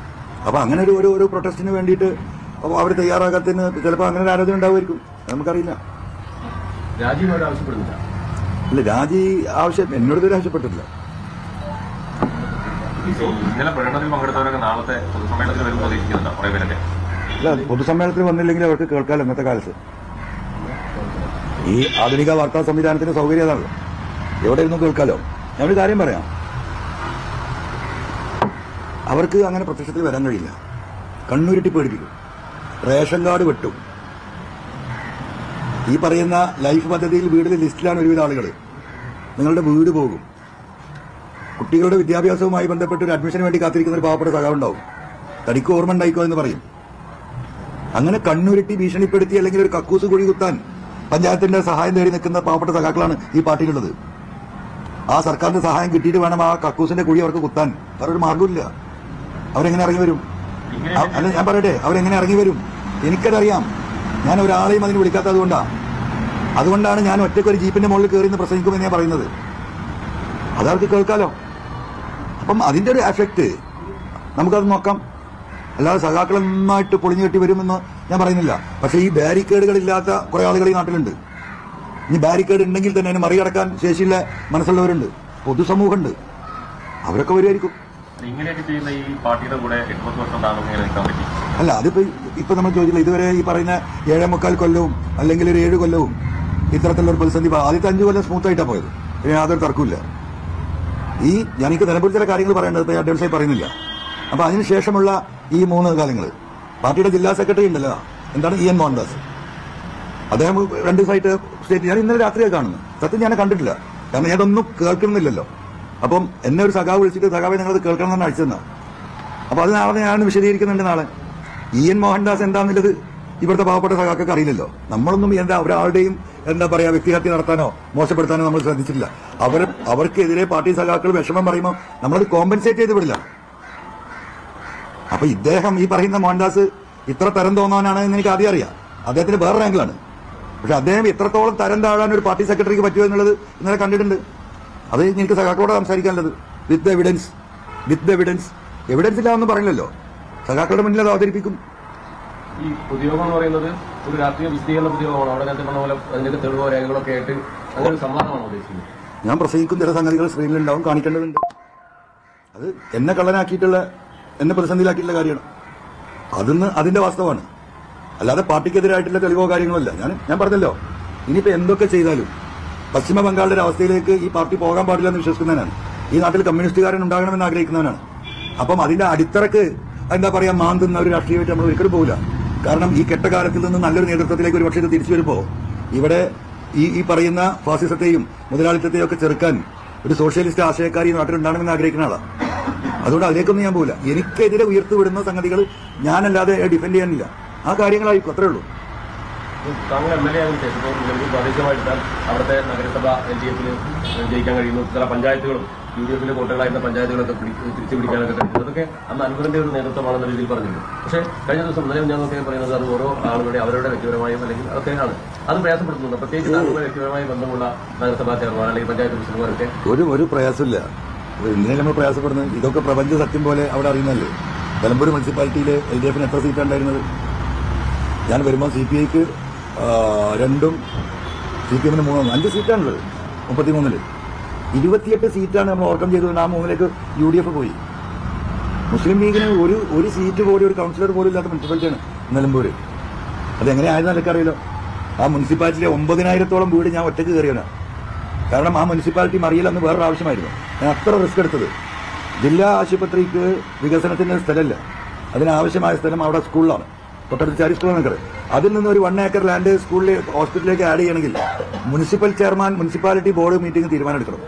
അപ്പൊ അങ്ങനെ ഒരു പ്രൊട്ടസ്റ്റിന് വേണ്ടിയിട്ട് അവർ തയ്യാറാകാത്തതിന് ചിലപ്പോൾ അങ്ങനെ ഒരു ആലോചന ഉണ്ടാവുമായിരിക്കും. നമുക്കറിയില്ല. ഇല്ല, രാജി ആവശ്യം എന്നോട് ഇതുവരെ ആവശ്യപ്പെട്ടിട്ടില്ല. അല്ല, പൊതുസമ്മേളനത്തിൽ വന്നില്ലെങ്കിൽ അവർക്ക് കേൾക്കാമല്ലോ. ഇന്നത്തെ കാലത്ത് ഈ ആധുനിക വാർത്താ സംവിധാനത്തിന് സൗകര്യം അതാണല്ലോ. എവിടെ ഇരുന്നും കേൾക്കാലോ. ഞാനൊരു കാര്യം പറയാം. അവർക്ക് അങ്ങനെ പ്രത്യക്ഷത്തിൽ വരാൻ കഴിയില്ല. കണ്ണുരുട്ടി പേടിപ്പിക്കും, റേഷൻ കാർഡ് വെട്ടും. ഈ പറയുന്ന ലൈഫ് പദ്ധതിയിൽ വീടിന്റെ ലിസ്റ്റിലാണ് ഒരുവിധ ആളുകൾ. നിങ്ങളുടെ വീട് പോകും. കുട്ടികളുടെ വിദ്യാഭ്യാസവുമായി ബന്ധപ്പെട്ട് ഒരു അഡ്മിഷന് വേണ്ടി കാത്തിരിക്കുന്ന ഒരു പാവപ്പെട്ട സഖാവുണ്ടാവും. തനിക്ക് ഓർമ്മ ഉണ്ടായിക്കോ എന്ന് പറയും. അങ്ങനെ കണ്ണുരുട്ടി ഭീഷണിപ്പെടുത്തി അല്ലെങ്കിൽ ഒരു കക്കൂസ് കുഴി കുത്താൻ പഞ്ചായത്തിന്റെ സഹായം തേടി നിൽക്കുന്ന പാവപ്പെട്ട സഖാക്കളാണ് ഈ പാർട്ടിയിലുള്ളത്. ആ സർക്കാരിന്റെ സഹായം കിട്ടിയിട്ട് വേണം ആ കക്കൂസിന്റെ കുഴി അവർക്ക് കുത്താൻ. വേറൊരു മാർഗമില്ല. അവരെങ്ങനെ ഇറങ്ങി വരും? അല്ല, ഞാൻ പറയട്ടെ, അവരെങ്ങനെ ഇറങ്ങി വരും? എനിക്കതറിയാം. ഞാൻ ഒരാളെയും അതിന് വിളിക്കാത്തത് അതുകൊണ്ടാണ് ഞാൻ ഒറ്റയ്ക്കൊരു ജീപ്പിന്റെ മുകളിൽ കയറി നിന്ന് പ്രസംഗിക്കുമെന്ന് ഞാൻ പറയുന്നത്. അതവർക്ക് കേൾക്കാലോ. അപ്പം അതിന്റെ ഒരു എഫക്റ്റ് നമുക്കത് നോക്കാം. അല്ലാതെ സഖാക്കൾ നന്നായിട്ട് പൊളിഞ്ഞു കെട്ടി വരുമെന്ന് ഞാൻ പറയുന്നില്ല. പക്ഷേ ഈ ബാരിക്കേഡുകളില്ലാത്ത കുറെ ആളുകൾ ഈ നാട്ടിലുണ്ട്. ഇനി ബാരിക്കേഡ് ഉണ്ടെങ്കിൽ തന്നെ അതിനെ മറികടക്കാൻ ശേഷിയുള്ള മനസ്സുള്ളവരുണ്ട്, പൊതുസമൂഹമുണ്ട്. അവരൊക്കെ വരുമായിരിക്കും. അല്ല, ഇപ്പൊ നമ്മൾ ചോദിച്ചില്ല, ഇതുവരെ ഈ പറയുന്ന 7.25 കൊല്ലവും അല്ലെങ്കിൽ ഒരു 7 കൊല്ലവും ഇത്തരത്തിലുള്ള ഒരു പ്രതിസന്ധി ആദ്യത്തെ 5 കൊല്ലം സ്മൂത്തായിട്ടാണ് പോയത്. യാതൊരു തർക്കമില്ല. ഞാനീക്ക് നിലമ്പൂർ ചില കാര്യങ്ങൾ പറയേണ്ടത് ഇപ്പൊ അഡ്വാൻസായി പറയുന്നില്ല. അപ്പൊ അതിനുശേഷമുള്ള ഈ 3 കാലങ്ങൾ പാർട്ടിയുടെ ജില്ലാ സെക്രട്ടറി ഉണ്ടല്ലോ, എന്താണ് EN മോഹൻദാസ്, അദ്ദേഹം 2 ദിവസമായിട്ട് സ്റ്റേറ്റ്, ഞാൻ ഇന്നലെ രാത്രിയാണ് കാണുന്നത്. സത്യം ഞാൻ കണ്ടിട്ടില്ല, കാരണം ഞാനതൊന്നും കേൾക്കുന്നില്ലല്ലോ. അപ്പം എന്നെ ഒരു സഖാവ് വിളിച്ചിട്ട് സഖാവെ നിങ്ങളത് കേൾക്കണം എന്നാണ് അയച്ചതെന്നാണ്. അപ്പൊ അത് നാളെ ഞാൻ വിശദീകരിക്കുന്നുണ്ട്. നാളെ EN മോഹൻദാസ് എന്താണെന്നുള്ളത് ഇവിടുത്തെ പാവപ്പെട്ട സഖാക്കൾക്ക് അറിയില്ലല്ലോ. നമ്മളൊന്നും ഒരാളുടെയും വ്യക്തിഹത്യ നടത്താനോ മോശപ്പെടുത്താനോ നമ്മൾ ശ്രദ്ധിച്ചിട്ടില്ല. അവർക്കെതിരെ പാർട്ടി സഖാക്കൾ വിഷമം പറയുമ്പോൾ നമ്മളത് കോമ്പൻസേറ്റ് ചെയ്ത് വിടില്ല. അപ്പൊ ഇദ്ദേഹം ഈ പറയുന്ന മോഹൻദാസ് ഇത്ര തരം തോന്നാനാണ് എന്ന് എനിക്ക് ആദ്യം അറിയാം. അദ്ദേഹത്തിന് വേറെ റാങ്കിലാണ്. പക്ഷെ അദ്ദേഹം എത്രത്തോളം തരം താഴാൻ ഒരു പാർട്ടി സെക്രട്ടറിക്ക് പറ്റുമോ എന്നുള്ളത് ഇന്നലെ കണ്ടിട്ടുണ്ട്. അത് എനിക്ക് സഖാക്കളോട് സംസാരിക്കാനുള്ളത്. വിത്ത് എവിഡൻസ് ഇല്ലാതൊന്നും പറയില്ലല്ലോ. സഖാക്കളുടെ മുന്നിൽ അത് അവതരിപ്പിക്കും. ഈ പൊതുയോഗം എന്ന് പറയുന്നത് ഒരു രാഷ്ട്രീയ വിശദീകരണ പൊതുയോഗമാണ്. അവിടെ നേരത്തെ പറഞ്ഞ പോലെ അതിന്റെ തെളിവോ രേഖകളൊക്കെ ആയിട്ട് അങ്ങനെ ഒരു സംവാദമാണ് ഉദ്ദേശിക്കുന്നത്. ഞാൻ പ്രസംഗിക്കും, ചില സംഗതികൾ സ്ക്രീനിലുണ്ടാവും, കാണിക്കേണ്ടതുണ്ട്. അത് എന്നെ കള്ളനാക്കിയിട്ടുള്ള, എന്നെ പ്രതിസന്ധിയിലാക്കിയിട്ടുള്ള കാര്യമാണ്. അതിന്റെ വാസ്തവമാണ്. അല്ലാതെ പാർട്ടിക്കെതിരായിട്ടുള്ള തെളിവോ കാര്യങ്ങളോ അല്ല. ഞാൻ പറഞ്ഞല്ലോ, ഇനിയിപ്പോ എന്തൊക്കെ ചെയ്താലും പശ്ചിമ ബംഗാളിന്റെ അവസ്ഥയിലേക്ക് ഈ പാർട്ടി പോകാൻ പാടില്ല എന്ന് വിശ്വസിക്കുന്നവനാണ്. ഈ നാട്ടിൽ കമ്മ്യൂണിസ്റ്റുകാരൻ ഉണ്ടാകണമെന്ന് ആഗ്രഹിക്കുന്നവനാണ്. അപ്പം അതിന്റെ അടിത്തറക്ക് മാന്തുന്ന ഒരു രാഷ്ട്രീയമായിട്ട് നമ്മൾ ഒരിക്കലും പോകില്ല. കാരണം ഈ കെട്ടകാലത്തിൽ നിന്ന് നല്ലൊരു നേതൃത്വത്തിലേക്ക് ഒരു പക്ഷേ തിരിച്ചു വരുമ്പോ ഇവിടെ ഈ പറയുന്ന ഫാസിസത്തെയും മുതലാളിത്തത്തെയും ഒക്കെ ചെറുക്കാൻ ഒരു സോഷ്യലിസ്റ്റ് ആശയക്കാരി നാട്ടിലുണ്ടാകണമെന്ന് ആഗ്രഹിക്കുന്ന ആളാണ്. അതുകൊണ്ട് അതിലേക്കൊന്നും ഞാൻ പോകില്ല. എനിക്കെതിരെ ഉയർത്തുവിടുന്ന സംഗതികൾ ഞാനല്ലാതെ ഡിഫെൻഡ് ചെയ്യാനില്ല. ആ കാര്യങ്ങളായിരിക്കും, അത്രേ ഉള്ളൂ. താങ്കൾ MLA ആയതിനു ശേഷം നിലവിൽ പ്രാദേശികമായിട്ടാൽ അവിടുത്തെ നഗരസഭ LDF-ന് ജയിക്കാൻ കഴിയുന്നു. ചില പഞ്ചായത്തുകളും UDF-ലെ കോട്ടകളായിരുന്ന പഞ്ചായത്തുകളൊക്കെ തിരിച്ചു പിടിക്കാനൊക്കെ കഴിയുന്നു. അതൊക്കെ അന്ന് അൻവറിന്റെ ഒരു നേതൃത്വമാണെന്ന രീതിയിൽ പറഞ്ഞിരുന്നു. പക്ഷേ കഴിഞ്ഞ ദിവസം ഞാനൊക്കെ പറയുന്നത് അത് ഓരോ ആളുകളുടെ അവരുടെ വ്യക്തിപരമായും അല്ലെങ്കിൽ അതൊക്കെയാണ് അത് പ്രയാസപ്പെടുത്തുന്നത്. പ്രത്യേകിച്ച് താങ്കളുടെ വ്യക്തിപരമായി ബന്ധമുള്ള നഗരസഭാ ചെയർമാൻ അല്ലെങ്കിൽ പഞ്ചായത്ത് പ്രസിഡന്റുമാരൊക്കെ ഒരു പ്രയാസമില്ല. എന്തിനാണ് നമ്മൾ പ്രയാസപ്പെടുന്നത്? ഇതൊക്കെ പ്രപഞ്ച സത്യം പോലെ അവിടെ അറിയുന്നല്ലേ. നിലമ്പൂർ മുനിസിപ്പാലിറ്റിയിൽ LDF-ന് എത്ര സീറ്റാണ് ഉണ്ടായിരുന്നത്? ഞാൻ വരുമ്പോൾ CPIക്ക് 2, CPM-ന് 3, 5 സീറ്റാണുള്ളത്. 33-ല് 28 സീറ്റാണ് നമ്മൾ ഓവർകം ചെയ്തത്. ആ 3-ലേക്ക് UDF പോയി. മുസ്ലിം ലീഗിന് ഒരു സീറ്റ് പോലും, ഒരു കൗൺസിലർ പോലും ഇല്ലാത്ത മുനിസിപ്പാലിറ്റിയാണ് നിലമ്പൂര്. അതെങ്ങനെയായിരുന്നു എനിക്കറിയില്ലോ. ആ മുനിസിപ്പാലിറ്റിയിലെ 9,000-ഓളം വീട് ഞാൻ ഒറ്റയ്ക്ക് കയറിയവനാണ്. കാരണം ആ മുനിസിപ്പാലിറ്റി മറിയില്ലെന്ന് വേറൊരു ആവശ്യമായിരുന്നു. ഞാൻ അത്ര റിസ്ക് എടുത്തത്. ജില്ലാ ആശുപത്രിക്ക് വികസനത്തിന് സ്ഥലമില്ല. അതിനാവശ്യമായ സ്ഥലം അവിടെ സ്കൂളിലാണ്, തൊട്ടടുത്ത് ചാരി സ്കൂൾ നിൽക്കുന്നത്. അതിൽ നിന്ന് ഒരു 1 ഏക്കർ ലാൻഡ് സ്കൂളിൽ ഹോസ്പിറ്റലിലേക്ക് ആഡ് ചെയ്യണമെങ്കിൽ municipal chairman municipality board meeting തീരുമാനം എടുക്കണം.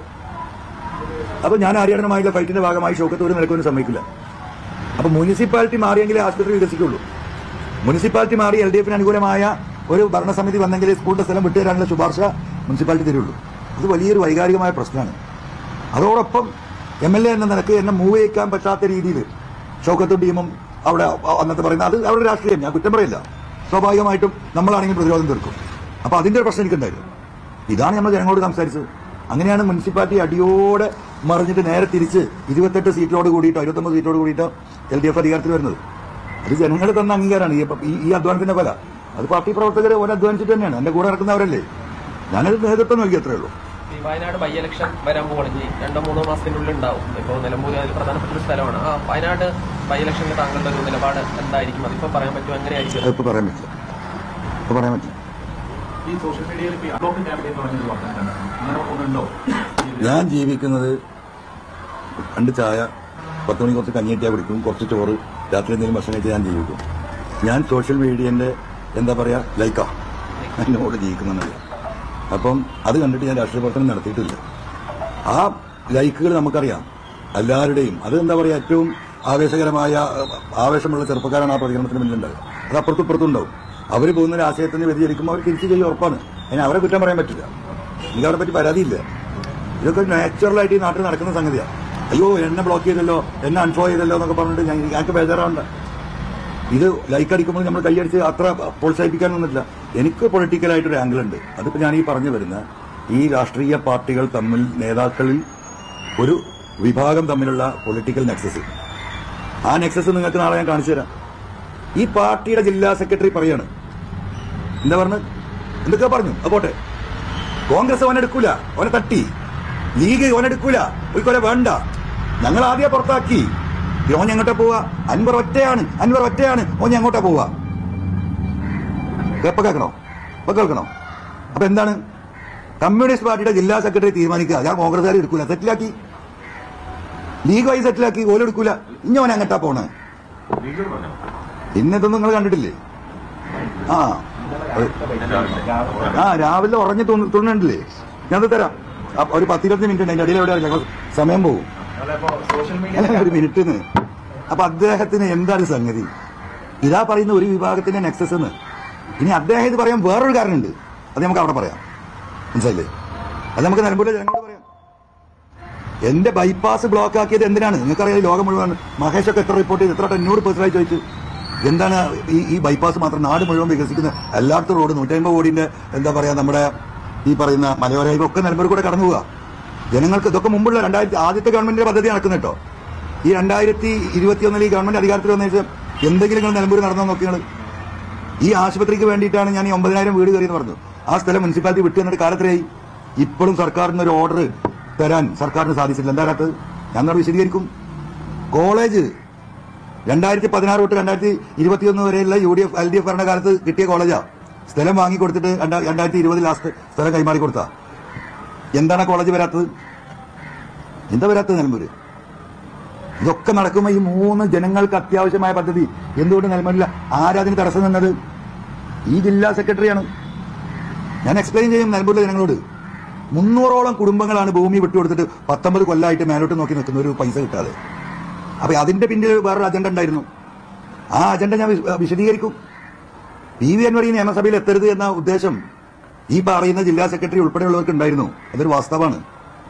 അപ്പോൾ ഞാൻ ആര്യാടനുമായുള്ള ഫൈറ്റിന്റെ ഭാഗമായി ഷൗക്കത്ത് ഒരു നിലക്കൊന്നും സമ്മതിക്കില്ല. അപ്പോൾ മുനിസിപ്പാലിറ്റി മാറിയെങ്കിലേ ആശുപത്രി വികസിക്കുള്ളൂ. മുനിസിപ്പാലിറ്റി മാറി LDF-ന് അനുകൂലമായ ഒരു ഭരണസമിതി വന്നെങ്കിൽ സ്കൂളിന്റെ സ്ഥലം വിട്ടുതരാനുള്ള ശുപാർശ മുനിസിപ്പാലിറ്റി തരുള്ളൂ. അത് വലിയൊരു വൈകാരികമായ പ്രശ്നമാണ്. അതോടൊപ്പം MLA എന്ന നിലക്ക് എന്നെ മൂവ് ചെയ്യിക്കാൻ പറ്റാത്ത രീതിയിൽ ഷൗക്കത്തും ടീമും അവിടെ അന്നത്തെ പറയുന്നത് അത് അവരുടെ രാഷ്ട്രീയം, ഞാൻ കുറ്റം പറയില്ല. സ്വാഭാവികമായിട്ടും നമ്മളാണെങ്കിൽ പ്രതിരോധം തീർക്കും. അപ്പോൾ അതിന്റെ ഒരു പ്രശ്നം എനിക്കുണ്ടായിരുന്നു. ഇതാണ് നമ്മൾ ജനങ്ങളോട് സംസാരിച്ചത്. അങ്ങനെയാണ് മുനിസിപ്പാലിറ്റി അടിയോടെ മറിഞ്ഞിട്ട് നേരെ തിരിച്ച് 28 സീറ്റോട് കൂടിയിട്ടോ 29 സീറ്റോട് കൂടിയിട്ടോ LDF അധികാരത്തിൽ വരുന്നത്. അത് ജനങ്ങൾ തന്ന അംഗീകാരമാണ്. ഈ അധ്വാനത്തിന്റെ ഫല അത് പാർട്ടി പ്രവർത്തകർ അധ്വാനിച്ചിട്ട് തന്നെയാണ്. എന്റെ കൂടെ നടക്കുന്നവരല്ലേ. ഞാനത് നേതൃത്വം നൽകി, അത്രേ ഉള്ളൂ. വയനാട് ബൈ ഇലക്ഷൻ വരാൻ പോകണമെങ്കിൽ 2-3 മാസത്തിനുള്ളിൽ ഉണ്ടാവും. ഇപ്പോൾ നിലമ്പൂർ അതിൽ പ്രധാനപ്പെട്ട ഒരു സ്ഥലമാണ്. ആ വയനാട് ബൈ ഇലക്ഷനിൽ താങ്കളുടെ ഒരു നിലപാട് എന്തായിരിക്കും? അതിപ്പോ പറയാൻ പറ്റുമോ? എങ്ങനെയായിരിക്കും? ഇപ്പൊ പറയാൻ പറ്റില്ല. ഈ സോഷ്യൽ മീഡിയയിൽ ഞാൻ ജീവിക്കുന്നത് 2 ചായ 10 മണിക്ക് കുറച്ച് കഞ്ഞിയിട്ടാൽ കുടിക്കും, കുറച്ച് ചോറ്, രാത്രി എന്തെങ്കിലും ഭക്ഷണം കഴിച്ച് ഞാൻ ജീവിക്കും. ഞാൻ സോഷ്യൽ മീഡിയന്റെ എന്താ പറയാ ലൈക്കാ എന്നോട് ജീവിക്കുന്നില്ല. അപ്പം അത് കണ്ടിട്ട് ഞാൻ രാഷ്ട്രീയ പ്രവർത്തനം നടത്തിയിട്ടില്ല. ആ ലൈക്കുകൾ നമുക്കറിയാം എല്ലാവരുടെയും. അത് എന്താ പറയാ, ഏറ്റവും ആവേശമുള്ള ചെറുപ്പക്കാരാണ് ആ പ്രതികരണത്തിന് മുന്നിലുണ്ടാവുക. അത് അപ്പുറത്തും ഇപ്പുറത്തും ഉണ്ടാവും. അവർ പോകുന്ന ഒരു ആശയത്തിന് വ്യതിചലിക്കുമ്പോൾ അവർ തിരിച്ചു ചെയ്യും, ഉറപ്പാണ്. അതിന് അവരെ കുറ്റം പറയാൻ പറ്റില്ല. എനിക്ക് അവരെ പറ്റി പരാതിയില്ല. ഇതൊക്കെ നാച്ചുറലായിട്ട് ഈ നാട്ടിൽ നടക്കുന്ന സംഗതിയാണ്. അയ്യോ എന്നെ ബ്ലോക്ക് ചെയ്തല്ലോ, എന്നെ അൺഫോളോ ചെയ്തല്ലോ എന്നൊക്കെ പറഞ്ഞിട്ട് ഞങ്ങൾക്ക് ബേജാറാവണ്ട. ഇത് ലൈക്ക് അടിക്കുമ്പോൾ നമ്മൾ കൈയടിച്ച് അത്ര പ്രോത്സാഹിപ്പിക്കാനൊന്നുമില്ല. എനിക്ക് പൊളിറ്റിക്കലായിട്ടൊരു ആംഗിൾ ഉണ്ട്. അതിപ്പോൾ ഞാൻ ഈ പറഞ്ഞു വരുന്ന ഈ രാഷ്ട്രീയ പാർട്ടികൾ തമ്മിൽ, നേതാക്കളിൽ ഒരു വിഭാഗം തമ്മിലുള്ള പൊളിറ്റിക്കൽ നെക്സസ്. ആ നെക്സസ് നിങ്ങൾക്ക് നാളെ ഞാൻ കാണിച്ചു തരാം. ഈ പാർട്ടിയുടെ ജില്ലാ സെക്രട്ടറി പറയാണ്, എന്താ പറഞ്ഞു, എന്തൊക്കെയാ പറഞ്ഞു, അപ്പോട്ടെ കോൺഗ്രസ് ഓനെടുക്കൂല, ഓനെ തട്ടി, ലീഗ് ഓനെടുക്കൂല, ഒരിക്കലും വേണ്ട, ഞങ്ങൾ ആദ്യം പുറത്താക്കി, ഓൻ എങ്ങോട്ടാ പോവാ, അൻവർ ഒറ്റയാണ്, ഓൻ എങ്ങോട്ടാ പോവാ. എപ്പോ കേൾക്കണോ? അപ്പൊ എന്താണ് കമ്മ്യൂണിസ്റ്റ് പാർട്ടിയുടെ ജില്ലാ സെക്രട്ടറി തീരുമാനിക്കുക, ഞാൻ കോൺഗ്രസ്സുകാർ എടുക്കൂല, സെറ്റിലാക്കി, ലീഗ് വഴി സെറ്റിലാക്കി, ഓലെടുക്കൂല, ഇനി ഓൻ എങ്ങോട്ടാ പോണേ. ഇന്നതൊന്നും നിങ്ങൾ കണ്ടിട്ടില്ലേ? രാവിലെ ഉറങ്ങി തുണിണ്ടില്ലേ? ഞാനത് തരാം. ഒരു 10-20 മിനിറ്റ് ഉണ്ട്, അതിന്റെ അടിയിൽ എവിടെ അറിയില്ല, സമയം പോകും. ഒരു മിനിറ്റിന്. അപ്പൊ അദ്ദേഹത്തിന് എന്താണ് സംഗതി? ഇതാ പറയുന്ന ഒരു വിഭാഗത്തിന്റെ നെക്സസ് എന്ന്. ഇനി അദ്ദേഹം ഇത് പറയാൻ വേറൊരു കാരണമുണ്ട്, അത് നമുക്ക് അവിടെ പറയാം. മനസ്സിലായില്ലേ? അത് നമുക്ക് നിലമ്പൂരിലെ ജനങ്ങളോട് പറയാം. എന്റെ ബൈപ്പാസ് ബ്ലോക്ക് ആക്കിയത് എന്തിനാണ് നിങ്ങൾക്കറിയാം. ലോകം മുഴുവൻ മഹേഷൊക്കെ എത്ര റിപ്പോർട്ട് ചെയ്ത്, എത്ര എന്നോട് പേഴ്സണലായി ചോദിച്ചു, എന്താണ് ഈ ബൈപ്പാസ് മാത്രം നാട് മുഴുവൻ വികസിക്കുന്ന എല്ലായിടത്തും റോഡ് 150 കോടിന്റെ എന്താ പറയാ, നമ്മുടെ ഈ പറയുന്ന മലയോര ഹൈവേ ഒക്കെ നിലമ്പൂർ കൂടെ കടന്നു പോവുക. ജനങ്ങൾക്ക് ഇതൊക്കെ മുമ്പുള്ള ആദ്യത്തെ ഗവൺമെന്റിന്റെ പദ്ധതി നടക്കുന്ന കേട്ടോ. ഈ 2021 ഈ ഗവൺമെന്റ് അധികാരത്തിൽ വന്ന ശേഷം എന്തെങ്കിലും നിങ്ങൾ നിലമ്പൂർ നടന്നോ നോക്കിയാൽ. ഈ ആശുപത്രിക്ക് വേണ്ടിയിട്ടാണ് ഞാൻ ഈ 9,000 വീട് കയറിയെന്ന് പറഞ്ഞു. ആ സ്ഥലം മുനിസിപ്പാലിറ്റി വിട്ടു എന്നിട്ട് കാലത്തിലായി. ഇപ്പോഴും സർക്കാരിന് ഒരു ഓർഡർ തരാൻ സർക്കാരിന് സാധിച്ചില്ല. എന്താ കാലത്ത് ഞാൻ വിശദീകരിക്കും. കോളേജ് 2016 തൊട്ട് 2021 വരെയുള്ള UDF LDF ഭരണകാലത്ത് കിട്ടിയ കോളേജാ. സ്ഥലം വാങ്ങിക്കൊടുത്തിട്ട് 2020 ലാസ്റ്റ് സ്ഥലം കൈമാറി കൊടുത്ത. എന്താണ് കോളേജ് വരാത്തത്? എന്താ വരാത്തത് നിലമ്പൂര്? ഇതൊക്കെ നടക്കുമ്പോൾ ഈ 3 ജനങ്ങൾക്ക് അത്യാവശ്യമായ പദ്ധതി എന്തുകൊണ്ട് നിലമ്പൂരില്ല? ആരാതിന് തടസ്സം നിന്നത്? ഈ ജില്ലാ സെക്രട്ടറിയാണ്. ഞാൻ എക്സ്പ്ലെയിൻ ചെയ്യും നിലമ്പൂരിലെ ജനങ്ങളോട്. 300ഓളം കുടുംബങ്ങളാണ് ഭൂമി വിട്ടുകൊടുത്തിട്ട് 19 കൊല്ലമായിട്ട് മേലോട്ട് നോക്കി നിൽക്കുന്ന ഒരു പൈസ കിട്ടാതെ. അപ്പൊ അതിന്റെ പിന്നിൽ വേറൊരു അജണ്ട ഉണ്ടായിരുന്നു. ആ അജണ്ട ഞാൻ വിശദീകരിക്കും. PV അൻവർ ഈ നിയമസഭയിൽ എത്തരുത് എന്ന ഉദ്ദേശം ഈ പറയുന്ന ജില്ലാ സെക്രട്ടറി ഉൾപ്പെടെയുള്ളവർക്ക് ഉണ്ടായിരുന്നു. അതൊരു വാസ്തവമാണ്.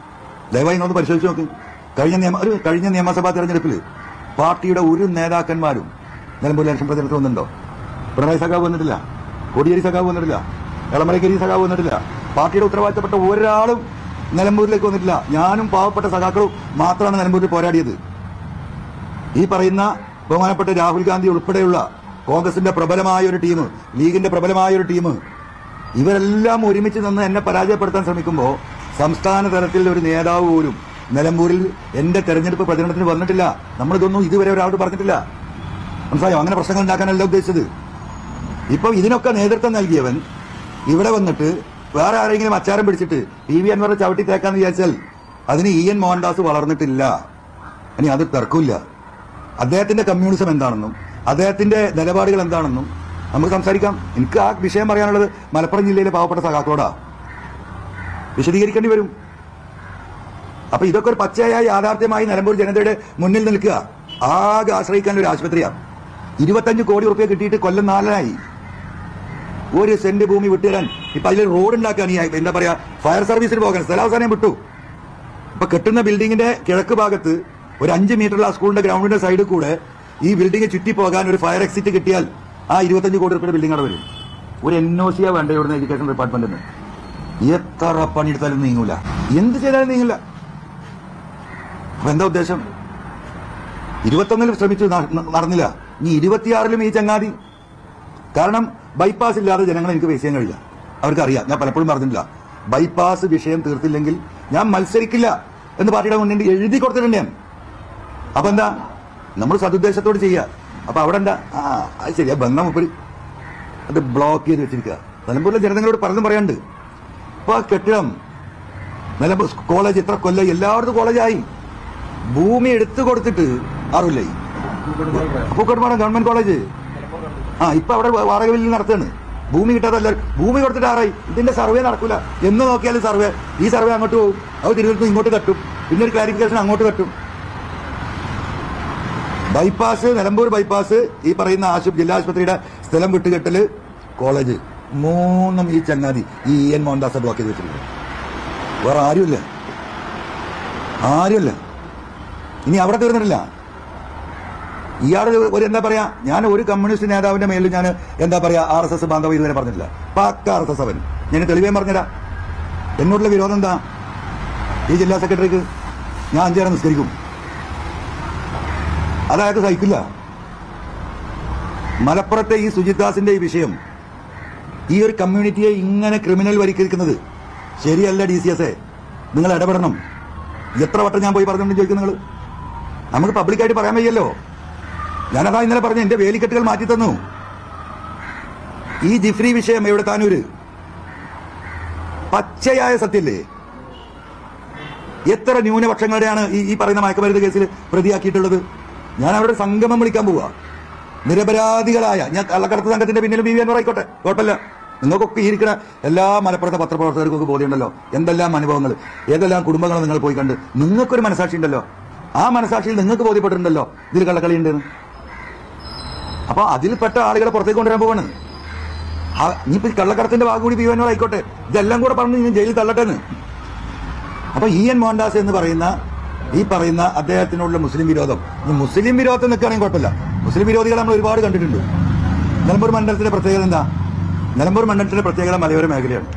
ദയവായി ഒന്ന് പരിശോധിച്ച് നോക്ക്. കഴിഞ്ഞ നിയമസഭാ തെരഞ്ഞെടുപ്പിൽ പാർട്ടിയുടെ ഒരു നേതാക്കന്മാരും നിലമ്പൂർ ഇലക്ഷൻ പ്രചരണത്തിൽ വന്നിട്ടുണ്ടോ? പിണറായി സഖാവ് വന്നിട്ടില്ല, കോടിയേരി സഖാവ് വന്നിട്ടില്ല, എളമരക്കരി സഖാവ് വന്നിട്ടില്ല. പാർട്ടിയുടെ ഉത്തരവാദിത്തപ്പെട്ട ഒരാളും നിലമ്പൂരിലേക്ക് വന്നിട്ടില്ല. ഞാനും പാവപ്പെട്ട സഖാക്കളും മാത്രമാണ് നിലമ്പൂരിൽ പോരാടിയത്. ഈ പറയുന്ന ബഹുമാനപ്പെട്ട രാഹുൽ ഗാന്ധി ഉൾപ്പെടെയുള്ള കോൺഗ്രസിന്റെ പ്രബലമായ ഒരു ടീം, ലീഗിന്റെ പ്രബലമായ ഒരു ടീം, ഇവരെല്ലാം ഒരുമിച്ച് നിന്ന് എന്നെ പരാജയപ്പെടുത്താൻ ശ്രമിക്കുമ്പോൾ സംസ്ഥാന തലത്തിൽ ഒരു നേതാവ് പോലും നിലമ്പൂരിൽ എന്റെ തെരഞ്ഞെടുപ്പ് പ്രചരണത്തിന് വന്നിട്ടില്ല. നമ്മളിതൊന്നും ഇതുവരെ ഒരാളോട് പറഞ്ഞിട്ടില്ല. മനസ്സിലായോ? അങ്ങനെ പ്രശ്നങ്ങൾ ഉണ്ടാക്കാനല്ല ഉദ്ദേശിച്ചത്. ഇപ്പൊ ഇതിനൊക്കെ നേതൃത്വം നൽകിയവൻ ഇവിടെ വന്നിട്ട് വേറെ ആരെങ്കിലും അച്ചാരം പിടിച്ചിട്ട് PV അൻവറെ ചവിട്ടി തേക്കാന്ന് വിചാരിച്ചാൽ അതിന് EN മോഹൻദാസ് വളർന്നിട്ടില്ല. ഇനി അത് തർക്കമില്ല. അദ്ദേഹത്തിന്റെ കമ്മ്യൂണിസം എന്താണെന്നും അദ്ദേഹത്തിന്റെ നിലപാടുകൾ എന്താണെന്നും നമുക്ക് സംസാരിക്കാം. എനിക്ക് ആ വിഷയം പറയാനുള്ളത് മലപ്പുറം ജില്ലയിലെ പാവപ്പെട്ട സഖാക്കളോടാ. വിശദീകരിക്കേണ്ടി വരും. അപ്പൊ ഇതൊക്കെ ഒരു പച്ചയായ യാഥാർത്ഥ്യമായി നിലമ്പൂർ ജനതയുടെ മുന്നിൽ നിൽക്കുക. ആകെ ആശ്രയിക്കാൻ ഒരു ആശുപത്രിയാണ്. 25 കോടി റുപ്യ കിട്ടിയിട്ട് കൊല്ലം 4 ഒരു സെന്റ് ഭൂമി വിട്ടുതരാൻ ഇപ്പൊ അതിൽ റോഡ് ഉണ്ടാക്കാൻ ഈ എന്താ പറയാ ഫയർ സർവീസിന് പോകാൻ സ്ഥലാവസാനം വിട്ടു. ഇപ്പൊ കെട്ടുന്ന ബിൽഡിങ്ങിന്റെ കിഴക്ക് ഭാഗത്ത് ഒരു 5 മീറ്ററുള്ള ആ സ്കൂളിന്റെ ഗ്രൗണ്ടിന്റെ സൈഡിൽ കൂടെ ഈ ബിൽഡിംഗ് ചുറ്റി പോകാൻ ഒരു ഫയർ എക്സിറ്റ് കിട്ടിയാൽ ആ 25 കോടി റുപ്യയുടെ ബിൽഡിംഗ് അവിടെ വരും. ഒരു NOC വേണ്ട ഇവിടുന്ന് എഡ്യൂക്കേഷൻ ഡിപ്പാർട്ട്മെന്റിന്. എത്ര പണിയെടുത്താലും നീങ്ങൂല, എന്ത് ചെയ്താലും നീങ്ങില്ല. അപ്പൊ എന്താ ഉദ്ദേശം? 21 ശ്രമിച്ചു, നടന്നില്ല. ഇനി 26 ഈ ചങ്ങാതി. കാരണം ബൈപ്പാസ് ഇല്ലാതെ ജനങ്ങളെ എനിക്ക് ഫേസ് ചെയ്യാൻ കഴിയില്ല. അവർക്കറിയാം. ഞാൻ പലപ്പോഴും പറഞ്ഞിട്ടില്ല, ബൈപ്പാസ് വിഷയം തീർത്തില്ലെങ്കിൽ ഞാൻ മത്സരിക്കില്ല എന്ന് പാർട്ടിയുടെ മുന്നിൽ എഴുതി കൊടുത്തിട്ടുണ്ട് ഞാൻ. അപ്പൊ എന്താ, നമ്മൾ സതുദ്ദേശത്തോട് ചെയ്യുക. അപ്പൊ അവിടെ എന്താ, അത് ശരിയാ, ബന്ധം മുപ്പര് അത് ബ്ലോക്ക് ചെയ്ത് വെച്ചിരിക്കുക. നിലമ്പൂരിലെ ജനങ്ങളോട് പലതും പറയാനുണ്ട്. ഇപ്പൊ കെട്ടിടം നിലമ്പൂർ കോളേജ് ഇത്ര കൊല്ലം എല്ലായിടത്തും കോളേജായി. ഭൂമി എടുത്തു കൊടുത്തിട്ട് അറിയില്ലേ പൂക്കോട്ടുപാടം ഗവൺമെന്റ് കോളേജ് ഇപ്പൊ അവിടെ വാടക ബില്ലിൽ നടത്തുകയാണ്. ഭൂമി കിട്ടാതല്ല, ഭൂമി കൊടുത്തിട്ട് ആറായി. ഇതിന്റെ സർവേ നടക്കൂല. എന്ന് നോക്കിയാലും സർവേ, ഈ സർവേ അങ്ങോട്ട് പോകും, അത് തിരുവനന്തപുരത്ത് ഇങ്ങോട്ട് തട്ടും, പിന്നെ ഒരു ക്ലാരിഫിക്കേഷൻ അങ്ങോട്ട് തട്ടും. ബൈപ്പാസ്, നിലമ്പൂർ ബൈപ്പാസ്, ഈ പറയുന്ന ജില്ലാ ആശുപത്രിയുടെ സ്ഥലം വിട്ടുകെട്ടല്, കോളേജ്, മൂന്നും ഈ ചങ്ങാതി ഈ EN മോഹൻദാസ് ബ്ലോക്ക് ചെയ്ത് വെച്ചിട്ടുണ്ട്. വേറെ ആരുമില്ല. ഇനി അവിടെ തീർന്നിട്ടില്ല. ഇയാൾ ഒരു എന്താ പറയാ, ഞാൻ ഒരു കമ്മ്യൂണിസ്റ്റ് നേതാവിന്റെ മേലിൽ ഞാൻ എന്താ പറയാ RSS ബാന്ധവം ഇതുവരെ പറഞ്ഞിട്ടില്ല. പക്ക RSS അവൻ. ഞാൻ തെളിവേ പറഞ്ഞുതരാം. എന്നോടുള്ള വിരോധം എന്താ? ഈ ജില്ലാ സെക്രട്ടറിക്ക് ഞാൻ 5 നേരം നിസ്കരിക്കും. അതായത് സഹിക്കില്ല. മലപ്പുറത്തെ ഈ സുജിത് ദാസിന്റെ ഈ വിഷയം, ഈ ഒരു കമ്മ്യൂണിറ്റിയെ ഇങ്ങനെ ക്രിമിനൽ വരിക്കുന്നത് ശരിയല്ല. DCS നിങ്ങൾ ഇടപെടണം. എത്ര വട്ടം ഞാൻ പോയി പറഞ്ഞുകൊണ്ട് ചോദിക്കും നിങ്ങൾ? നമുക്ക് പബ്ലിക്കായിട്ട് പറയാൻ വയ്യല്ലോ. ഞാനതാ ഇന്നലെ പറഞ്ഞു, എന്റെ വേലിക്കെട്ടുകൾ മാറ്റി തന്നു. ഈ ജിഫ്രി വിഷയം എവിടെ താനൂര് പച്ചയായ സത്യല്ലേ? എത്ര ന്യൂനപക്ഷങ്ങളുടെയാണ് ഈ പറയുന്ന മയക്കുമരുന്ന് കേസിൽ പ്രതിയാക്കിയിട്ടുള്ളത്? ഞാൻ അവിടെ സംഗമം വിളിക്കാൻ പോവുക. നിരപരാധികളായ, ഞാൻ കള്ളക്കടത്ത് സംഘത്തിന്റെ പിന്നിലും BVN ആയിക്കോട്ടെ, കുഴപ്പമില്ല. നിങ്ങൾക്കൊക്കെ ഇരിക്കുന്ന എല്ലാ മലപ്പുറത്തെ പത്രപ്രവർത്തകർക്കൊക്കെ ബോധ്യമുണ്ടല്ലോ എന്തെല്ലാം അനുഭവങ്ങൾ, ഏതെല്ലാം കുടുംബങ്ങൾ നിങ്ങൾ പോയി കണ്ട്. നിങ്ങൾക്കൊരു മനസാക്ഷി ഉണ്ടല്ലോ. ആ മനസാക്ഷിയിൽ നിങ്ങൾക്ക് ബോധ്യപ്പെട്ടിട്ടുണ്ടല്ലോ ഇതിൽ കള്ളക്കളി ഉണ്ടെന്ന്. അപ്പൊ അതിൽപ്പെട്ട ആളുകളെ പുറത്തേക്ക് കൊണ്ടുവരാൻ പോവാണ്. ഇനിയിപ്പോ കള്ളക്കടത്തിന്റെ ഭാഗം കൂടി BVN ആയിക്കോട്ടെ, ഇതെല്ലാം കൂടെ പറഞ്ഞ് ഞാൻ ജയിലിൽ തള്ളട്ടെന്ന്. അപ്പൊ EN മോഹൻദാസ് എന്ന് പറയുന്ന ഈ പറയുന്ന അദ്ദേഹത്തിനുള്ള മുസ്ലിം വിരോധം, മുസ്ലിം വിരോധം നിൽക്കുകയാണെങ്കിൽ കുഴപ്പമില്ല. മുസ്ലിം വിരോധികളെ നമ്മൾ ഒരുപാട് കണ്ടിട്ടുണ്ട്. നിലമ്പൂർ മണ്ഡലത്തിന്റെ പ്രത്യേകത എന്താ? നിലമ്പൂർ മണ്ഡലത്തിന്റെ പ്രത്യേകത മലയോര മേഖലയാണ്.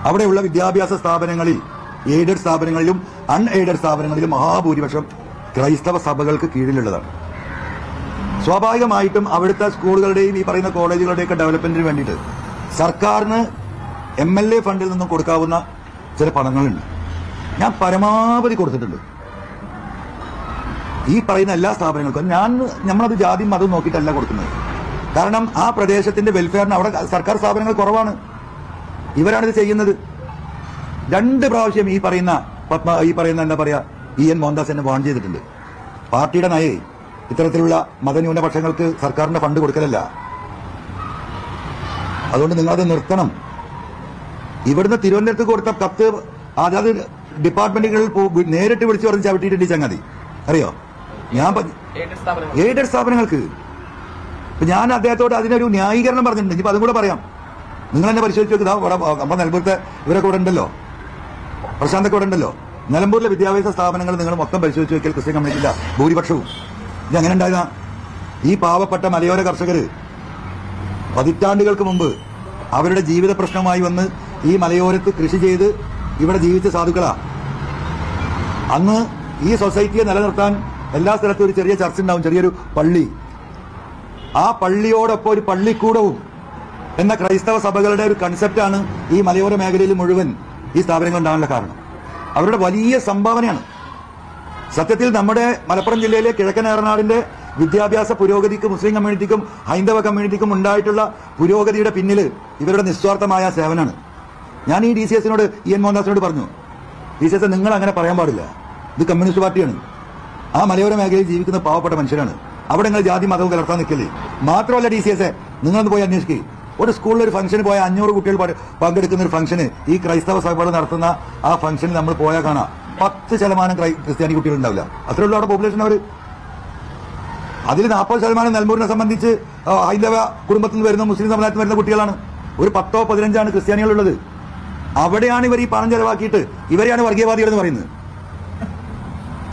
അവിടെയുള്ള വിദ്യാഭ്യാസ സ്ഥാപനങ്ങളിൽ, എയ്ഡഡ് സ്ഥാപനങ്ങളിലും അൺഎയ്ഡഡ് സ്ഥാപനങ്ങളിലും മഹാഭൂരിപക്ഷം ക്രൈസ്തവ സഭകൾക്ക് കീഴിലുള്ളതാണ്. സ്വാഭാവികമായിട്ടും അവിടുത്തെ സ്കൂളുകളുടെയും ഈ പറയുന്ന കോളേജുകളുടെയൊക്കെ ഡെവലപ്മെന്റിന് വേണ്ടിയിട്ട് സർക്കാരിന് MLA ഫണ്ടിൽ നിന്നും കൊടുക്കാവുന്ന ചില പണങ്ങളുണ്ട്. ഞാൻ പരമാവധി കൊടുത്തിട്ടുണ്ട് ഈ പറയുന്ന എല്ലാ സ്ഥാപനങ്ങൾക്കും. നമ്മളത് ജാതി മതം നോക്കിയിട്ടല്ല കൊടുക്കുന്നത്. കാരണം ആ പ്രദേശത്തിന്റെ വെൽഫെയറിന് അവിടെ സർക്കാർ സ്ഥാപനങ്ങൾ കുറവാണ്. ഇവരാണിത് ചെയ്യുന്നത്. 2 പ്രാവശ്യം ഈ പറയുന്ന എന്താ പറയാ EN മോഹൻദാസ് എന്നെ വാൺ ചെയ്തിട്ടുണ്ട്. പാർട്ടിയുടെ നയേ ഇത്തരത്തിലുള്ള മതന്യൂനപക്ഷങ്ങൾക്ക് സർക്കാരിന്റെ ഫണ്ട് കൊടുക്കലല്ല. അതുകൊണ്ട് നിങ്ങളത് നിർത്തണം. ഇവിടുന്ന് തിരുവനന്തപുരത്ത് കൊടുത്ത കത്ത് അതായത് ഡിപ്പാർട്ട്മെന്റുകളിൽ നേരിട്ട് വിളിച്ചു പറഞ്ഞ് ചവിട്ടിയിട്ടുണ്ട് ഈ ചങ്ങാതി. അറിയോ? എയ്ഡഡ് സ്ഥാപനങ്ങൾക്ക് ഞാൻ അദ്ദേഹത്തോട് അതിനൊരു ന്യായീകരണം പറഞ്ഞിട്ടുണ്ട്. ഇനിയിപ്പോൾ അതും കൂടെ പറയാം. നിങ്ങൾ എന്നെ പരിശോധിച്ച് നോക്കുക. നമ്മുടെ നിലമ്പൂരത്തെ ഇവരൊക്കെ ഇവിടെ ഉണ്ടല്ലോ, പ്രശാന്തൊക്കെ ഇവിടെ ഉണ്ടല്ലോ. നിലമ്പൂരിലെ വിദ്യാഭ്യാസ സ്ഥാപനങ്ങൾ നിങ്ങൾ മൊത്തം പരിശോധിച്ച് നോക്കിയാൽ ക്രിസ്ത്യൻ കമ്മ്യൂണിറ്റിയില്ല ഭൂരിപക്ഷവും. ഇത് എങ്ങനെ ഉണ്ടായതാ? ഈ പാവപ്പെട്ട മലയോര കർഷകര് പതിറ്റാണ്ടുകൾക്ക് മുമ്പ് അവരുടെ ജീവിത പ്രശ്നമായി വന്ന് ഈ മലയോരത്ത് കൃഷി ചെയ്ത് ഇവിടെ ജീവിച്ച സാധുക്കളാ. അന്ന് ഈ സൊസൈറ്റിയെ നിലനിർത്താൻ എല്ലാ സ്ഥലത്തും ഒരു ചെറിയ ചർച്ച ഉണ്ടാവും, ചെറിയൊരു പള്ളി. ആ പള്ളിയോടൊപ്പം ഒരു പള്ളിക്കൂടവും എന്ന ക്രൈസ്തവ സഭകളുടെ ഒരു കൺസെപ്റ്റാണ് ഈ മലയോര മേഖലയിൽ മുഴുവൻ ഈ സ്ഥാപനങ്ങൾ ഉണ്ടാകാനുള്ള കാരണം. അവരുടെ വലിയ സംഭാവനയാണ്. സത്യത്തിൽ നമ്മുടെ മലപ്പുറം ജില്ലയിലെ കിഴക്കൻ ഏറനാടിന്റെ വിദ്യാഭ്യാസ പുരോഗതിക്കും മുസ്ലിം കമ്മ്യൂണിറ്റിക്കും ഹൈന്ദവ കമ്മ്യൂണിറ്റിക്കും ഉണ്ടായിട്ടുള്ള പുരോഗതിയുടെ പിന്നിൽ ഇവരുടെ നിസ്വാർത്ഥമായ സേവനമാണ്. ഞാൻ ഈ DCSനോട് EN മോഹൻദാസിനോട് പറഞ്ഞു, DCS നിങ്ങൾ അങ്ങനെ പറയാൻ പാടില്ല. ഇത് കമ്മ്യൂണിസ്റ്റ് പാർട്ടിയാണ്. ആ മലയോര മേഖലയിൽ ജീവിക്കുന്ന പാവപ്പെട്ട മനുഷ്യരാണ്. അവിടെ നിങ്ങൾ ജാതി മതവും കലർത്താൻ നിൽക്കില്ലേ? മാത്രമല്ല DCS നിങ്ങളൊന്ന് പോയി അന്വേഷിക്കുക. ഒരു സ്കൂളിൽ ഒരു ഫംഗ്ഷന് പോയ 500 കുട്ടികൾ പങ്കെടുക്കുന്ന ഒരു ഫംഗ്ഷന്, ഈ ക്രൈസ്തവ സഭകൾ നടത്തുന്ന ആ ഫംഗ്ഷന് നമ്മൾ പോയാൽ കാണാം 10% ക്രിസ്ത്യാനി കുട്ടികൾ ഉണ്ടാവില്ല. അത്രേ ഉള്ളൂ അവിടെ പോപ്പുലേഷൻ. അവർ അതിൽ 40% നിലമ്പൂരിനെ സംബന്ധിച്ച് ഹൈന്ദവ കുടുംബത്തിൽ നിന്ന് വരുന്ന മുസ്ലിം സമുദായത്തിൽ വരുന്ന കുട്ടികളാണ്. ഒരു 10-15 ക്രിസ്ത്യാനികളുള്ളത്. അവിടെയാണ് ഇവർ ഈ പണം ചെലവാക്കിയിട്ട് ഇവരെയാണ് വർഗീയവാദികൾ എന്ന് പറയുന്നത്.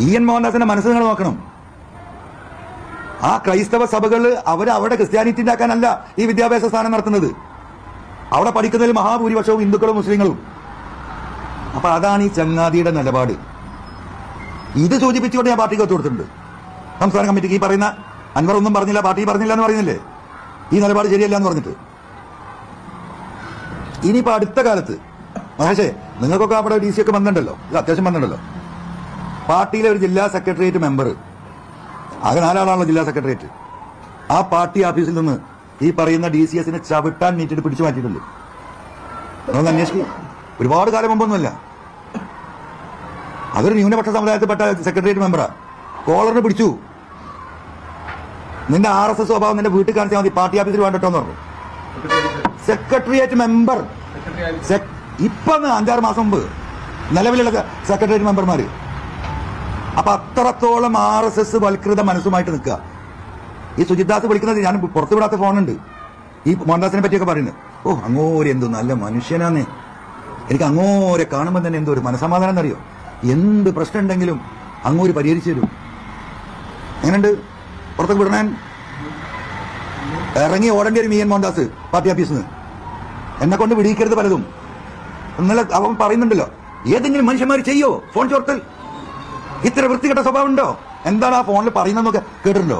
EN മോഹൻദാസിന്റെ മനസ്സ് നിങ്ങൾ നോക്കണം. ആ ക്രൈസ്തവ സഭകൾ അവരുടെ ക്രിസ്ത്യാനിറ്റി ഉണ്ടാക്കാനല്ല ഈ വിദ്യാഭ്യാസ സ്ഥാനം നടത്തുന്നത്. അവിടെ പഠിക്കുന്നതിൽ മഹാഭൂരിപക്ഷവും ഹിന്ദുക്കളും മുസ്ലിങ്ങളും. അപ്പൊ അതാണ് ഈ ചങ്ങാതിയുടെ നിലപാട്. ഇത് സൂചിപ്പിച്ചുകൊണ്ട് ഞാൻ പാർട്ടിക്ക് ഒത്തുകൊടുത്തിട്ടുണ്ട്. സംസ്ഥാന കമ്മിറ്റിക്ക് ഈ പറയുന്ന അൻവർ ഒന്നും പറഞ്ഞില്ല, പാർട്ടി പറഞ്ഞില്ല എന്ന് പറയുന്നില്ലേ, ഈ നിലപാട് ശരിയല്ല എന്ന് പറഞ്ഞിട്ട്. ഇനിയിപ്പോ അടുത്ത കാലത്ത് മഹേഷേ നിങ്ങൾക്കൊക്കെ അവിടെ DC ഒക്കെ ബന്ധമുണ്ടല്ലോ, ഇത് അത്യാവശ്യം ബന്ധമുണ്ടല്ലോ. പാർട്ടിയിലെ ഒരു ജില്ലാ സെക്രട്ടേറിയറ്റ് മെമ്പർ, ആകെ 4 ആളാണല്ലോ ജില്ലാ സെക്രട്ടേറിയറ്റ്, ആ പാർട്ടി ഓഫീസിൽ നിന്ന് ഈ പറയുന്ന DCSനെ ചവിട്ടാൻ നീട്ടിട്ട് പിടിച്ചു മാറ്റിയിട്ടുണ്ട്. അതൊന്ന് അന്വേഷിക്കും. ഒരുപാട് കാലം മുമ്പൊന്നുമല്ല. അതൊരു ന്യൂനപക്ഷ സമുദായത്തിൽപ്പെട്ട സെക്രട്ടേറിയറ്റ് മെമ്പറാ. കോളറിന് പിടിച്ചു. നിന്റെ RSS സ്വഭാവം നിന്റെ വീട്ടിൽ കാണിച്ചാൽ മതി, പാർട്ടി ഓഫീസിൽ വേണ്ടട്ടോ എന്ന് പറഞ്ഞു. സെക്രട്ടേറിയറ്റ് മെമ്പർ ഇപ്പൊ 5-6 മാസം മുമ്പ് നിലവിലുള്ള സെക്രട്ടേറിയറ്റ് മെമ്പർമാര്. അപ്പൊ അത്രത്തോളം RSS വൽകൃത മനസ്സുമായിട്ട് നിൽക്കുക. ഈ സുജിത്ദാസ് വിളിക്കുന്നത് ഞാൻ പുറത്തുവിടാത്ത ഫോണുണ്ട്. ഈ മോഹൻദാസിനെ പറ്റിയൊക്കെ പറയുന്നത്, ഓ അങ്ങോരെ എന്തോ നല്ല മനുഷ്യനാന്ന്. എനിക്ക് അങ്ങോരെ കാണുമ്പോൾ തന്നെ എന്തോ ഒരു മനസമാധാനം എന്നറിയോ. എന്ത് പ്രശ്നം ഉണ്ടെങ്കിലും അങ്ങോര് പരിഹരിച്ചു തരും. എങ്ങനെയുണ്ട് പുറത്തേക്ക് വിടണേ? ഇറങ്ങി ഓടേണ്ടി ഒരു മോഹൻദാസ് പാർട്ടി ഓഫീസിൽ നിന്ന്. എന്നെ കൊണ്ട് വിടിയിക്കരുത് പലതും. ഇന്നലെ അവൻ പറയുന്നുണ്ടല്ലോ, ഏതെങ്കിലും മനുഷ്യന്മാർ ചെയ്യോ ഫോൺ ചോർത്തൽ? ഇത്ര വൃത്തികെട്ട സ്വഭാവം ഉണ്ടോ? എന്താണ് ആ ഫോണിൽ പറയുന്നതെന്നൊക്കെ കേട്ടിട്ടുണ്ടോ?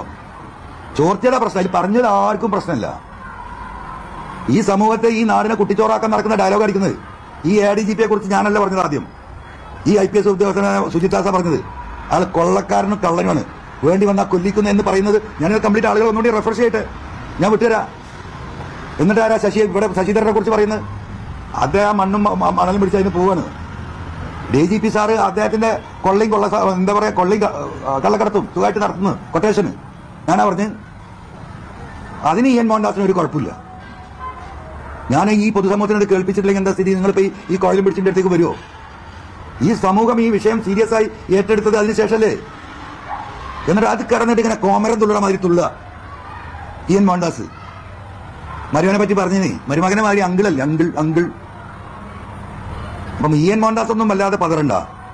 ചോർത്തിയതാ പ്രശ്നം, അതിൽ പറഞ്ഞത് ആർക്കും പ്രശ്നമില്ല. ഈ സമൂഹത്തെ, ഈ നാടിനെ കുട്ടിച്ചോറാക്കാൻ നടക്കുന്ന ഡയലോഗ് അടിക്കുന്നത്. ഈ ADGP കുറിച്ച് ഞാനല്ല പറഞ്ഞത് ആദ്യം, ഈ IPS ഉദ്യോഗസ്ഥനായ സുജിത്ദാസ പറഞ്ഞത്. അയാൾ കൊള്ളക്കാരനും കള്ളനുമാണ്, വേണ്ടി വന്നാൽ കൊല്ലിക്കുന്നു എന്ന് പറയുന്നത്. ഞാനിത് കംപ്ലീറ്റ് ആളുകൾ ഒന്നുകൂടി റെഫ്രഷ് ചെയ്യട്ടെ, ഞാൻ വിട്ടുതരാം. എന്നിട്ട് ആരാ ഇവിടെ ശശിധരനെ കുറിച്ച് പറയുന്നത്? അദ്ദേഹം മണ്ണും മണലും പിടിച്ച് അതിന് പോവാണ്. DGP സാറ് അദ്ദേഹത്തിന്റെ കൊള്ളയും എന്താ പറയാ, കൊള്ളയും കള്ളക്കടത്തും സുഖമായിട്ട് നടത്തുന്നു കൊട്ടേഷന്. ഞാനാ പറഞ്ഞ് അതിന് മോഹൻദാസിന് ഒരു കുഴപ്പമില്ല. ഞാൻ ഈ പൊതുസമൂഹത്തിനോട് കേൾപ്പിച്ചിട്ടില്ലെങ്കിൽ എന്താ സ്ഥിതി? നിങ്ങളിപ്പോ ഈ കോളേജിൽ പിടിച്ചിന്റെ അടുത്തേക്ക് വരുമോ? ഈ സമൂഹം ഈ വിഷയം സീരിയസ് ആയി ഏറ്റെടുത്തത് അതിനുശേഷമല്ലേ? എന്നിട്ട് അത് കടന്നിട്ട് ഇങ്ങനെ കോമരം തുള്ളുന്ന മാതിരി തുള്ളുക മോഹൻദാസ്. മരുമനെ പറ്റി പറഞ്ഞേ, മരുമകനെ മാതിരി അങ്കിളല്ലേ, അങ്കിൾ. അപ്പം മോഹൻദാസ് ഒന്നും വല്ലാതെ പതറണ്ട.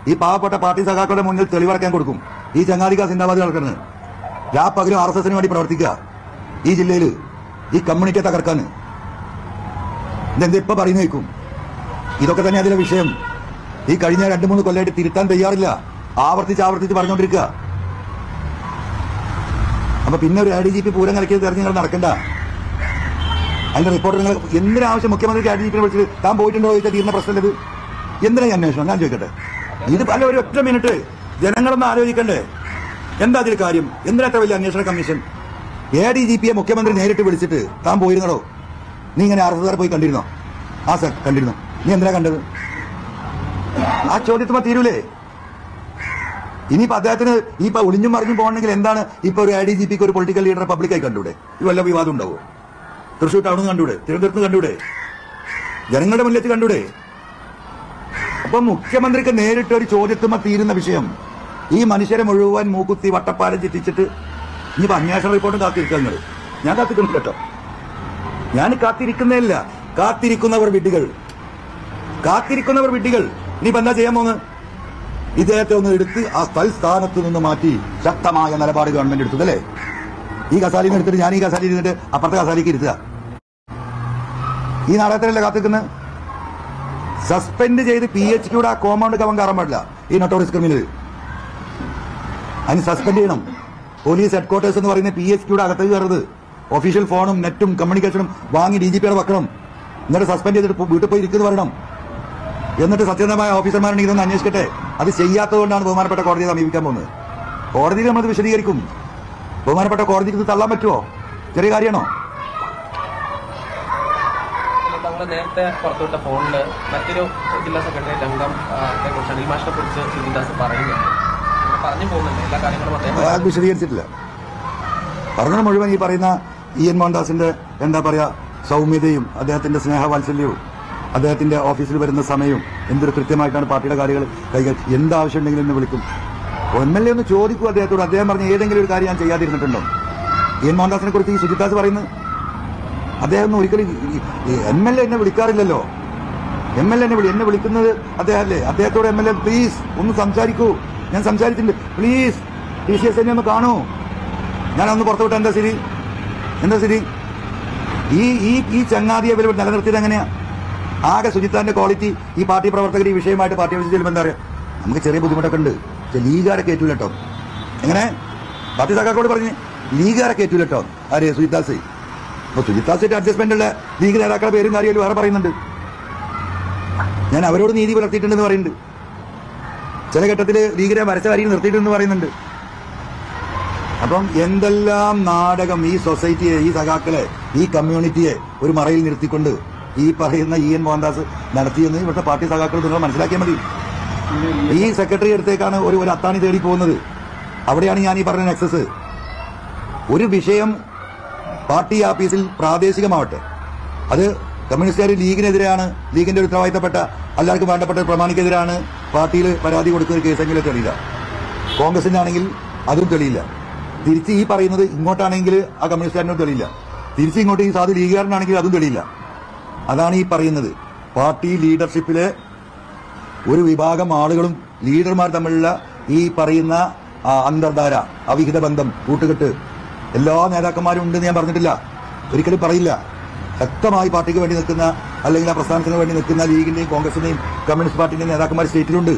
ഈ പാവപ്പെട്ട പാർട്ടി സഖാക്കളുടെ മുന്നിൽ തെളിവറക്കാൻ കൊടുക്കും. ഈ ചങ്ങാതിക സിന്ദാബാദ് നടക്കുന്നത് പകലും RSSന് വേണ്ടി പ്രവർത്തിക്കുക. ഈ ജില്ലയിൽ ഈ കമ്മ്യൂണിറ്റിയെ തകർക്കാൻ ഇതെന്തിപ്പോ പറയുന്ന കേൾക്കും. ഇതൊക്കെ തന്നെ അതിലെ വിഷയം. ഈ കഴിഞ്ഞ 2-3 കൊല്ലമായിട്ട് തിരുത്താൻ തയ്യാറില്ല, ആവർത്തിച്ച് പറഞ്ഞുകൊണ്ടിരിക്കുക. അപ്പൊ പിന്നെ ഒരു ADGP പൂരം കലക്കിയത് തെരഞ്ഞ് നിങ്ങൾ നടക്കണ്ട. അതിന്റെ റിപ്പോർട്ട് നിങ്ങൾ എന്തിനാവശ്യം മുഖ്യമന്ത്രിക്ക് ADGP വിളിച്ചത്? താൻ പോയിട്ടുണ്ടോ ചോദിച്ചാൽ തീർന്ന പ്രശ്നമല്ലത്. എന്തിനാ അന്വേഷണം? ഞാൻ ചോദിക്കട്ടെ. ഇത് അല്ല, ഒരു ഒറ്റ മിനിറ്റ് ജനങ്ങളൊന്ന് ആലോചിക്കണ്ടേ? എന്താ അതിൽ കാര്യം? എന്തിനാ അത്ര വലിയ അന്വേഷണ കമ്മീഷൻ? ADGPയെ മുഖ്യമന്ത്രി നേരിട്ട് വിളിച്ചിട്ട് താൻ പോയിരുന്നോ? നീ ഇങ്ങനെ RSSകാരെ പോയി കണ്ടിരുന്നോ? ആ സർ കണ്ടിരുന്നു. നീ എന്തിനാ കണ്ടത്? ആ ചോദ്യത്തുമ്പോ തീരൂലേ? ഇനിയിപ്പോ അദ്ദേഹത്തിന് ഇപ്പൊ ഒളിഞ്ഞും മറിഞ്ഞും പോകണമെങ്കിൽ എന്താണ് ഇപ്പൊ ഒരു ADGPക്ക് ഒരു പൊളിറ്റിക്കൽ ലീഡറെ പബ്ലിക്കായി കണ്ടൂടെ? വല്ല വിവാദം ഉണ്ടാവോ? തൃശ്ശൂർ ടൗണിൽ നിന്ന് കണ്ടൂടെ? തിരുവനന്തപുരത്ത് കണ്ടൂടെ? ജനങ്ങളുടെ മുന്നിലേക്ക് കണ്ടൂടെ? അപ്പൊ മുഖ്യമന്ത്രിക്ക് നേരിട്ട് ഒരു ചോദ്യത്തുമ്പോ തീരുന്ന വിഷയം. ഈ മനുഷ്യരെ മുഴുവൻ മൂക്കുത്തി വട്ടപ്പാലം ചുറ്റിച്ചിട്ട് ഇനിയിപ്പോ അന്വേഷണ റിപ്പോർട്ടും കാത്തിരിക്കുക. നിങ്ങൾ ഞാൻ കാത്തിരിക്കുന്നില്ല കേട്ടോ, ഞാൻ കാത്തിരിക്കുന്നേയില്ല. കാത്തിരിക്കുന്നവർ വിഡ്ഢികൾ. ഇനിയിപ്പോ എന്താ ചെയ്യാൻ പോകുന്നത്? ഇദ്ദേഹത്തെ ഒന്ന് എടുത്ത് ആ തൽസ്ഥാനത്ത് നിന്ന് മാറ്റി ശക്തമായ നിലപാട് ഗവൺമെന്റ് എടുത്തതല്ലേ? ഈ കസാലിയിൽ നിന്ന് എടുത്തിട്ട് ഞാൻ ഈ കസാലിയിൽ ഇരുന്നിട്ട് അപ്പുറത്തെ കസാലിക്ക് ഇരുത്തുക. ഈ നാടകത്തിലല്ലേ കാത്തിരിക്കുന്നത്? സസ്പെൻഡ് ചെയ്ത് PHQയുടെ ആ കോമ്പൗണ്ട് അവൻ കയറാൻ പാടില്ല. ഈ നൊട്ടോറിയസ് ക്രിമിനൽ അതിന് സസ്പെൻഡ് ചെയ്യണം. പോലീസ് ഹെഡ്ക്വാർട്ടേഴ്സ് എന്ന് പറയുന്ന PHQയുടെ അകത്തേക്ക് കയറരുത്. ഒഫീഷ്യൽ ഫോണും നെറ്റും കമ്മ്യൂണിക്കേഷനും വാങ്ങി DGPയുടെ വെക്കണം. എന്നിട്ട് സസ്പെൻഡ് ചെയ്തിട്ട് വീട്ടിൽ പോയി ഇരിക്കുന്നു പറയണം. എന്നിട്ട് സത്യസന്ധമായ ഓഫീസർമാരുണ്ടെങ്കിൽ ഇതൊന്ന് അന്വേഷിക്കട്ടെ. അത് ചെയ്യാത്തതുകൊണ്ടാണ് ബഹുമാനപ്പെട്ട കോടതിയെ സമീപിക്കാൻ പോകുന്നത്. കോടതിയിൽ നമ്മളത് വിശദീകരിക്കും. ബഹുമാനപ്പെട്ട കോടതിക്ക് ഇത് തള്ളാൻ പറ്റുമോ? ചെറിയ കാര്യമാണോ? താങ്കൾ നേരത്തെ പുറത്തുവിട്ട ഫോണില് മറ്റൊരു ജില്ലാ സെക്രട്ടേറിയറ്റ് അംഗം അനിൽ മാഷിനെ കുറിച്ച് സുജിത്ദാസ് പറയുന്നുണ്ട്, പറഞ്ഞു പോകുന്നുണ്ട്. എല്ലാ കാര്യങ്ങളും അദ്ദേഹം വിശദീകരിച്ചിട്ടില്ല. പറഞ്ഞ മുഴുവൻ ഈ പറയുന്ന മോഹൻദാസിന്റെ എന്താ പറയാ സൗമ്യതയും അദ്ദേഹത്തിന്റെ സ്നേഹവാത്സല്യവും അദ്ദേഹത്തിന്റെ ഓഫീസിൽ വരുന്ന സമയവും എന്തൊരു കൃത്യമായിട്ടാണ് പാർട്ടിയുടെ കാര്യങ്ങൾ കൈകാര്യം. എന്താവശ്യം ഉണ്ടെങ്കിലും എന്നെ വിളിക്കും. MLA ഒന്ന് ചോദിക്കും അദ്ദേഹത്തോട്. അദ്ദേഹം പറഞ്ഞ ഏതെങ്കിലും ഒരു കാര്യം ഞാൻ ചെയ്യാതിരുന്നിട്ടുണ്ടോ? മോഹൻദാസിനെ കുറിച്ച് ഈ സുജിത്ദാസ് പറയുന്നത് അദ്ദേഹം ഒന്നും ഒരിക്കലും MLA എന്നെ വിളിക്കാറില്ലല്ലോ. MLA എന്നെ വിളിക്കുന്നത് അദ്ദേഹമല്ലേ? അദ്ദേഹത്തോട് MLA പ്ലീസ് ഒന്ന് സംസാരിക്കൂ. ഞാൻ സംസാരിച്ചിട്ടുണ്ട്, പ്ലീസ് TCS എന്നെ ഒന്ന് കാണൂ. ഞാനൊന്ന് പുറത്തുവിട്ട എന്താ ശരി? ഈ ചങ്ങാതിയെ നിലനിർത്തിയത് എങ്ങനെയാ? ആകെ സുജിത്താന്റെ ക്വാളിറ്റി ഈ പാർട്ടി പ്രവർത്തകർ ഈ വിഷയമായിട്ട് പാർട്ടി ഓഫീസിൽ ചെല്ലുമ്പോൾ എന്താ പറയുക, നമുക്ക് ചെറിയ ബുദ്ധിമുട്ടൊക്കെ ഉണ്ട്, പക്ഷെ ലീഗുകാരെ കയറ്റൂല കേട്ടോ. എങ്ങനെ പാർട്ടി സഖാക്കളോട് പറഞ്ഞ് ലീഗുകാരെ കയറ്റൂല കേട്ടോ. ആര്? സുജിത്താസ്. അപ്പൊ സുജിത്താസിന്റെ അഡ്ജസ്റ്റ്മെന്റ് ഉള്ള ലീഗ് നേതാക്കളുടെ പേരും കാര്യമായിട്ട് വേറെ പറയുന്നുണ്ട്. ഞാൻ അവരോട് നീതി പുലർത്തിയിട്ടുണ്ടെന്ന് പറയുന്നുണ്ട്. ചില ഘട്ടത്തിൽ ലീഗിനെ വരച്ച വരിയിൽ നിർത്തിയിട്ടുണ്ടെന്ന് പറയുന്നുണ്ട്. അപ്പം എന്തെല്ലാം നാടകം ഈ സൊസൈറ്റിയെ, ഈ സഖാക്കളെ, ഈ കമ്മ്യൂണിറ്റിയെ ഒരു മറയിൽ നിർത്തിക്കൊണ്ട് ഈ പറയുന്ന മോഹൻദാസ് നടത്തിയെന്ന് ഇവിടുത്തെ പാർട്ടി സഖാക്കൾ നിങ്ങൾ മനസ്സിലാക്കിയാൽ മതി. ഈ സെക്രട്ടറി അടുത്തേക്കാണ് ഒരു അത്താണി തേടി പോകുന്നത്. അവിടെയാണ് ഞാൻ ഈ പറഞ്ഞ നെക്സസ്. ഒരു വിഷയം പാർട്ടി ആഫീസിൽ പ്രാദേശികമാവട്ടെ, അത് കമ്മ്യൂണിസ്റ്റുകാർ ലീഗിനെതിരെയാണ്, ലീഗിന്റെ ഒരു ഉത്തരവാദിത്തപ്പെട്ട എല്ലാവർക്കും വേണ്ടപ്പെട്ട പ്രമാണിക്കെതിരാണ് പാർട്ടിയിൽ പരാതി കൊടുക്കുന്ന കേസെങ്കിലും തെളിയില്ല. കോൺഗ്രസിനാണെങ്കിൽ അതും തെളിയില്ല. തിരിച്ച് ഈ പറയുന്നത് ഇങ്ങോട്ടാണെങ്കിൽ ആ കമ്മ്യൂണിസ്റ്റുകാരനും തെളിയില്ല. തിരിച്ച് ഇങ്ങോട്ട് ഈ സാധു ലീഗുകാരനാണെങ്കിൽ അതും തെളിയില്ല. അതാണ് ഈ പറയുന്നത്. പാർട്ടി ലീഡർഷിപ്പിലെ ഒരു വിഭാഗം ആളുകളും ലീഡർമാർ തമ്മിലുള്ള ഈ പറയുന്ന അന്തർധാര, അവിഹിത ബന്ധം, കൂട്ടുകെട്ട് എല്ലാ നേതാക്കന്മാരും ഉണ്ടെന്ന് ഞാൻ പറഞ്ഞിട്ടില്ല, ഒരിക്കലും പറയില്ല. ശക്തമായി പാർട്ടിക്ക് വേണ്ടി നിൽക്കുന്ന അല്ലെങ്കിൽ ആ പ്രസ്ഥാനത്തിന് വേണ്ടി നിൽക്കുന്ന ലീഗിന്റെയും കോൺഗ്രസിന്റെയും കമ്മ്യൂണിസ്റ്റ് പാർട്ടിന്റെയും നേതാക്കന്മാർ സ്റ്റേറ്റിലുണ്ട്.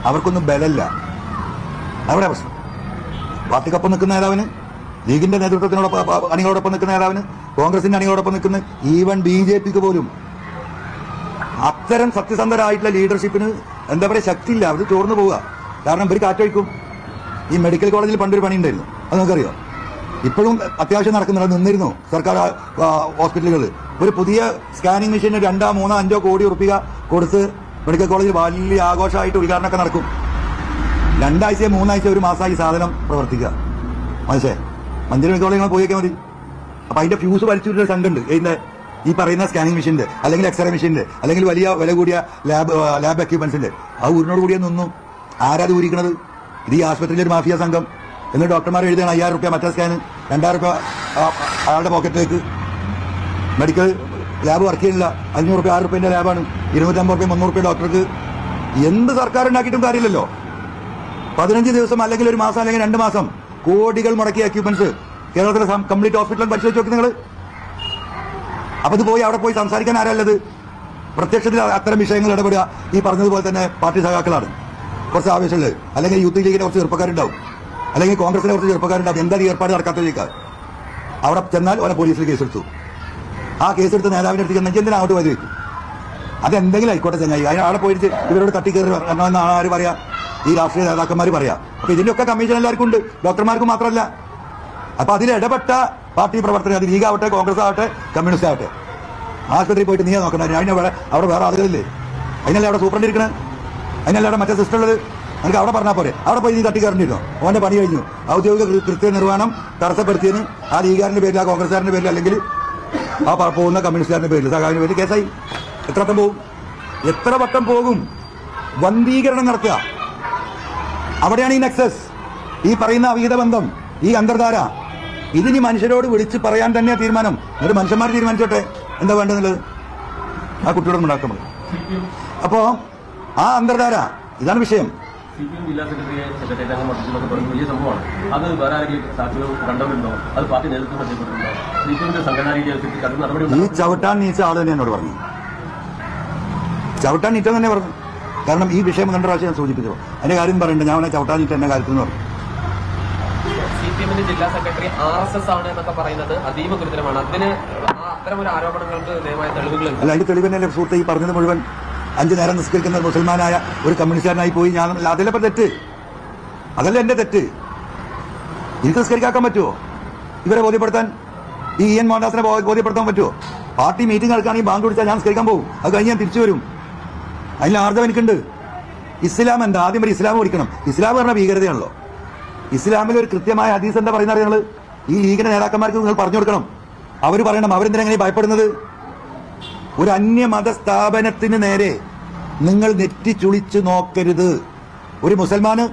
അവർക്കൊന്നും ബലമില്ല. അവിടെ പ്രശ്നം പാർട്ടിക്കൊപ്പം നിൽക്കുന്ന നേതാവിന്, ലീഗിന്റെ നേതൃത്വത്തിനോടൊപ്പം അണികളോടൊപ്പം നിൽക്കുന്ന നേതാവിന്, കോൺഗ്രസിന്റെ അണികളോടൊപ്പം നിൽക്കുന്ന ഈവൻ BJPക്ക് പോലും അത്തരം സത്യസന്ധരായിട്ടുള്ള ലീഡർഷിപ്പിന് എന്താ പറയുക ശക്തിയില്ല. അത് ചോർന്നു പോവുക. കാരണം ഇവർ കാറ്റൊഴിക്കും. ഈ മെഡിക്കൽ കോളേജിൽ പണ്ടൊരു പണി ഉണ്ടായിരുന്നു, അത് നമുക്കറിയോ. ഇപ്പോഴും അത്യാവശ്യം നടക്കുന്നുണ്ട്, നിന്നിരുന്നു സർക്കാർ ഹോസ്പിറ്റലുകളിൽ. ഒരു പുതിയ സ്കാനിങ് മെഷീന് 2, 3, 5 കോടി റുപ്യ കൊടുത്ത് മെഡിക്കൽ കോളേജിൽ വലിയ ആഘോഷമായിട്ട് ഉദ്ഘാടനമൊക്കെ നടക്കും. 2 ആഴ്ച 3 ആഴ്ച 1 മാസമായി സാധനം പ്രവർത്തിക്കുക. മനസ്സിലെ മഞ്ചേരി മെഡിക്കൽ കോളേജിൽ പോയേക്കാൻ മതി. അപ്പൊ അതിന്റെ ഫ്യൂസ് വലിച്ചിട്ടൊരു സംഘമുണ്ട്. ഇതിന്റെ ഈ പറയുന്ന സ്കാനിങ് മെഷീന്റെ അല്ലെങ്കിൽ എക്സ്റേ മെഷീന്റെ അല്ലെങ്കിൽ വലിയ വില കൂടിയ ലാബ് എക്യുപ്മെന്റ്സിന്റെ ആ ഊരിനോട് കൂടിയ നിന്നു. ആരാത് ഊരിക്കണത്? ഇത് ഈ ആശുപത്രിയിലെ ഒരു മാഫിയ സംഘം. എന്നിട്ട് ഡോക്ടർമാർ എഴുതുകയാണ് 5000 റുപ്യ മറ്റേ സ്കാന്, 2000 റുപ്യ അയാളുടെ പോക്കറ്റിലേക്ക്. മെഡിക്കൽ ലാബ് വർക്ക് ചെയ്യുന്നില്ല, 500 റുപ്യ 6 റുപ്യന്റെ ലാബാണ്, 250 റുപ്യ 300 റുപ്യ ഡോക്ടർക്ക്. എന്ത് സർക്കാർ ഉണ്ടാക്കിയിട്ടും കാര്യമില്ലല്ലോ. 15 ദിവസം അല്ലെങ്കിൽ 1 മാസം അല്ലെങ്കിൽ 2 മാസം കോടികൾ മുടക്കിയ എക്യുപ്മെന്റ്സ് കേരളത്തിലെ കംപ്ലീറ്റ് ഹോസ്പിറ്റലിൽ പരിശോധിച്ച് നോക്കി നിങ്ങൾ. അപ്പൊ ഇത് പോയി അവിടെ പോയി സംസാരിക്കാൻ ആരല്ലത്? പ്രത്യക്ഷത്തിൽ അത്തരം വിഷയങ്ങൾ ഇടപെടുക ഈ പറഞ്ഞതുപോലെ തന്നെ പാർട്ടി സഖാക്കളാണ്. കുറച്ച് ആവേശമുള്ളത്, അല്ലെങ്കിൽ യൂത്ത് ലീഗിന്റെ കുറച്ച് ചെറുപ്പക്കാരുണ്ടാവും, അല്ലെങ്കിൽ കോൺഗ്രസിലെ കുറച്ച് ചെറുപ്പക്കാരുണ്ടാവും. എന്താ ഈ ഏർപ്പാട് നടക്കാത്തതിനേക്കാൾ അവിടെ ചെന്നാൽ അവനെ പോലീസിൽ കേസെടുത്തു. ആ കേസെടുത്ത് നേതാവിന്റെ അടുത്ത് ചെന്നാൽ എന്തിനാ അങ്ങോട്ട് വരി വയ്ക്കും? അതെന്തെങ്കിലും ആയിക്കോട്ടെ ചങ്ങായി. അവിടെ പോയിട്ട് ഇവരോട് തട്ടിക്കയറി വരണമെന്നാണ് ആര് പറയാ? ഈ രാഷ്ട്രീയ നേതാക്കന്മാർ പറയാം. അപ്പൊ ഇതിന്റെയൊക്കെ കമ്മീഷൻ എല്ലാവർക്കും ഉണ്ട്, ഡോക്ടർമാർക്ക് മാത്രമല്ല. അപ്പൊ അതിൽ ഇടപെട്ട പാർട്ടി പ്രവർത്തകർ, അത് ലീഗ് ആവട്ടെ, കോൺഗ്രസ് ആവട്ടെ, കമ്മ്യൂണിസ്റ്റ് ആവട്ടെ, ആശുപത്രിയിൽ പോയിട്ട് നീ നോക്കണം. അതിനവിടെ അവിടെ വേറെ ആളുകളില്ലേ? അതിനല്ലേ അവിടെ സൂപ്രണ്ട് ഇരിക്കണേ? അതിനല്ലേ അവിടെ മറ്റേ സിസ്റ്റം ഉള്ളത്? നമുക്ക് അവിടെ പറഞ്ഞാൽ പോരെ? അവിടെ പോയി നീ തട്ടിക്കയറിഞ്ഞിരുന്നോ? അവന്റെ പണി കഴിഞ്ഞു. ഔദ്യോഗിക കൃത്യനിർവഹണം തടസ്സപ്പെടുത്തിയതിന് ആ ലീഗുകാരന്റെ പേരിൽ, ആ കോൺഗ്രസുകാരന്റെ പേരിൽ, അല്ലെങ്കിൽ ആ പോകുന്ന കമ്മ്യൂണിസ്റ്റുകാരന്റെ പേരിൽ, സഖാവിന്റെ പേരിൽ കേസായി. എത്ര വട്ടം പോകും? എത്ര വട്ടം പോകും? വന്ധീകരണം നടത്തുക. അവിടെയാണ് ഈ നെക്സസ്, ഈ പറയുന്ന അവിഹിത ബന്ധം, ഈ അന്തർധാര. ഇതിനി മനുഷ്യരോട് വിളിച്ച് പറയാൻ തന്നെയാ തീരുമാനം. എന്നിട്ട് മനുഷ്യന്മാർ തീരുമാനിച്ചോട്ടെ എന്താ വേണ്ടെന്നുള്ളത്. ആ കുട്ടിയോടൊന്നും ഉണ്ടാക്കാൻ മതി. അപ്പോ ആ അന്തർധാര, ഇതാണ് വിഷയം. CPM ജില്ലാ സെക്രട്ടേറിയറ്റ് അംഗം മർദ്ദിച്ചെന്നൊക്കെ പറയുന്നത് വലിയ സംഭവമാണ്. അത് വേറെ ആരെങ്കിലും സാക്ഷികൾ കണ്ടവരുണ്ടോ? അത് പാർട്ടി നേതൃത്വം പറ്റിയിട്ടുണ്ടോ? CPMന്റെ സംഘടനാ രീതി അനുസരിച്ച് അത് നടപടി ഈ ചവിട്ടാൻ നീച്ച ആൾ തന്നെ എന്നോട് പറഞ്ഞു. ചവിട്ടാൻ നീറ്റം തന്നെ പറഞ്ഞു. കാരണം ഈ വിഷയം 2 പ്രാവശ്യം ഞാൻ സൂചിപ്പിച്ചു. അതിന്റെ കാര്യം പറയണ്ട, ഞാൻ അവനെ ചവിട്ടാൻ നീറ്റ എന്നെ കാര്യത്തിൽ നിന്ന് പറഞ്ഞു. CPMന്റെ ജില്ലാ സെക്രട്ടറി RSS ആണ് എന്നൊക്കെ പറയുന്നത് അതീവ ഗുരുതരമാണ്. അതിന് അത്തരം ഒരു ആരോപണങ്ങൾക്ക് നിയമമായ തെളിവുകളുണ്ട്. അല്ല, അതിന്റെ തെളിവ് തന്നെ സുഹൃത്തെ ഈ പറഞ്ഞത് മുഴുവൻ 5 നേരം നിസ്കരിക്കുന്ന മുസൽമാനായ ഒരു കമ്മ്യൂണിസ്റ്റുകാരനായി പോയി ഞാൻ. അതല്ല ഇപ്പൊ തെറ്റ്, അതല്ല എന്റെ തെറ്റ്. എനിക്ക് നിസ്കരിക്കാൻ പറ്റുമോ? ഇവരെ ബോധ്യപ്പെടുത്താൻ, ഈ EN മോഹൻദാസിനെ ബോധ്യപ്പെടുത്താൻ പറ്റുമോ? പാർട്ടി മീറ്റിംഗ് നടക്കുകയാണെങ്കിൽ ബാങ്ക് വിളിച്ചാൽ ഞാൻ നിസ്കരിക്കാൻ പോകും. അത് കഴിഞ്ഞ് ഞാൻ തിരിച്ചു വരും. അതിൽ ആർജവം എനിക്കുണ്ട്. ഇസ്ലാം എന്താ? ആദ്യം വരെ ഇസ്ലാം പഠിക്കണം. ഇസ്ലാം പറഞ്ഞ ഭീകരതയാണല്ലോ. ഇസ്ലാമിൽ ഒരു കൃത്യമായ ഹദീസ് എന്താ പറയുന്നത് അറിയാം? നിങ്ങൾ ഈ ലീഗിന്റെ നേതാക്കന്മാർക്ക് നിങ്ങൾ പറഞ്ഞു കൊടുക്കണം. അവർ പറയണം. അവരെന്തിനെങ്ങനെ ഭയപ്പെടുന്നത്? ഒരു അന്യമത സ്ഥാപനത്തിന് നേരെ നിങ്ങൾ നെറ്റി ചുളിച്ച് നോക്കരുത്. ഒരു മുസൽമാന്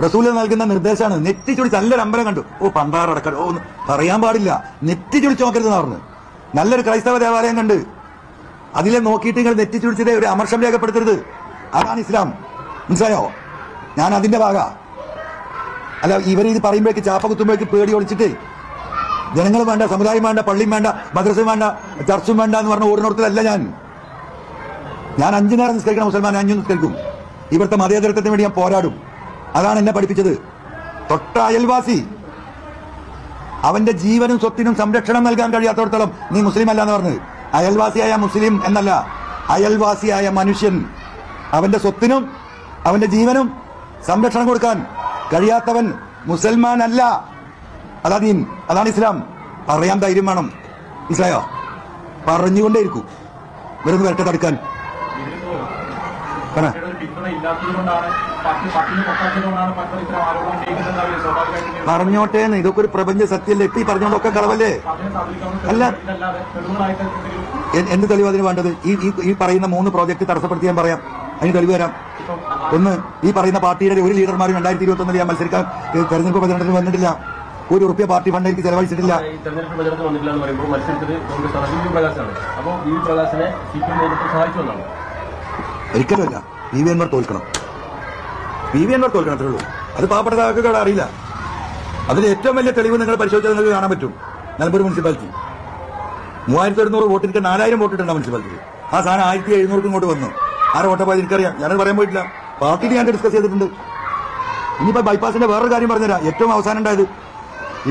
റസൂൽ നൽകുന്ന നിർദ്ദേശമാണ് നെറ്റി ചുളിച്ച്. നല്ലൊരു അമ്പലം കണ്ടു, പണ്ടാറടക്കം ഒന്ന് പറയാൻ പാടില്ല, നെറ്റി ചുളിച്ച് നോക്കരുതെന്ന് പറഞ്ഞു. നല്ലൊരു ക്രൈസ്തവ ദേവാലയം കണ്ട് അതിലെ നോക്കിയിട്ട് നിങ്ങൾ നെറ്റി ചുളിച്ചതേ ഒരു അമർഷം രേഖപ്പെടുത്തരുത്. അതാണ് ഇസ്ലാം. മനസ്സിലായോ? ഞാൻ അതിന്റെ ഭാഗ അല്ല. ഇവരിത് പറയുമ്പോഴേക്ക്, ചാപ്പ കുത്തുമ്പോഴേക്ക് പേടി ഒളിച്ചിട്ട് ജനങ്ങൾ വേണ്ട, സമുദായം വേണ്ട, പള്ളിയും വേണ്ട, മദ്രസയും വേണ്ട, ചർച്ചും വേണ്ട എന്ന് പറഞ്ഞ ഓടിനോടത്തിലല്ല ഞാൻ. 5 നേരം നിസ്കരിക്കണം മുസൽമാൻ, 5 നിസ്കരിക്കും. ഇവിടുത്തെ മതേതരത്വത്തിന് വേണ്ടി ഞാൻ പോരാടും. അതാണ് എന്നെ പഠിപ്പിച്ചത്. തൊട്ട അയൽവാസി, അവന്റെ ജീവനും സ്വത്തിനും സംരക്ഷണം നൽകാൻ കഴിയാത്തടത്തോളം നീ മുസ്ലിം അല്ല എന്ന് പറഞ്ഞത്. അയൽവാസിയായ മുസ്ലിം എന്നല്ല, അയൽവാസിയായ മനുഷ്യൻ. അവന്റെ സ്വത്തിനും അവന്റെ ജീവനും സംരക്ഷണം കൊടുക്കാൻ കഴിയാത്തവൻ മുസൽമാൻ അല്ല. അതാണ് ഇസ്ലാം. പറയാൻ ധൈര്യം വേണം. മനസ്സിലായോ? പറഞ്ഞുകൊണ്ടേയിരിക്കും. വെറുതെ വരട്ടെ തടുക്കാൻ. പറഞ്ഞോട്ടേന്ന്, ഇതൊക്കെ ഒരു പ്രപഞ്ച സത്യല്ലേ? ഇപ്പൊ ഈ പറഞ്ഞോണ്ടൊക്കെ കളവല്ലേ? അല്ല, എന്ത് തെളിവ് അതിന് വേണ്ടത്? ഈ പറയുന്ന 3 പ്രോജക്ട് തടസ്സപ്പെടുത്തി ഞാൻ പറയാം. അതിന് തെളിവ് തരാം. ഒന്ന്, ഈ പറയുന്ന പാർട്ടിയുടെ ഒരു ലീഡർമാരും 2021 ഞാൻ മത്സരിക്കാൻ തെരഞ്ഞെടുപ്പ് പ്രചരണത്തിന് വന്നിട്ടില്ല. ₹1 പാർട്ടി ഫണ്ട് എനിക്ക് ചെലവഴിച്ചിട്ടില്ല. ഒരിക്കലുമല്ല. PV Anwar തോൽക്കണം. PV Anwar തോൽക്കണം, അത്രേ ഉള്ളൂ. അത് പാവപ്പെട്ട താക്കോടെ അറിയില്ല. അതിൽ ഏറ്റവും വലിയ തെളിവ് നിങ്ങൾ പരിശോധിച്ചാൽ നിങ്ങൾക്ക് കാണാൻ പറ്റും. നിലമ്പൂർ മുനിസിപ്പാലിറ്റി 3700 വോട്ട്, എനിക്ക് 4000 വോട്ടിട്ടുണ്ട് മുനിസിപ്പാലിറ്റിയിൽ. ആ സാധനം 1700 ഇങ്ങോട്ട് വന്നു. ആരെ വോട്ടാ പോയത് എനിക്കറിയാം. ഞാനത് പറയാൻ പോയിട്ടില്ല. പാർട്ടിയിൽ ഞാൻ ഡിസ്കസ് ചെയ്തിട്ടുണ്ട്. ഇനിയിപ്പോ ബൈപ്പാസിന്റെ വേറൊരു കാര്യം പറഞ്ഞുതരാം. ഏറ്റവും അവസാനം ഉണ്ടായത്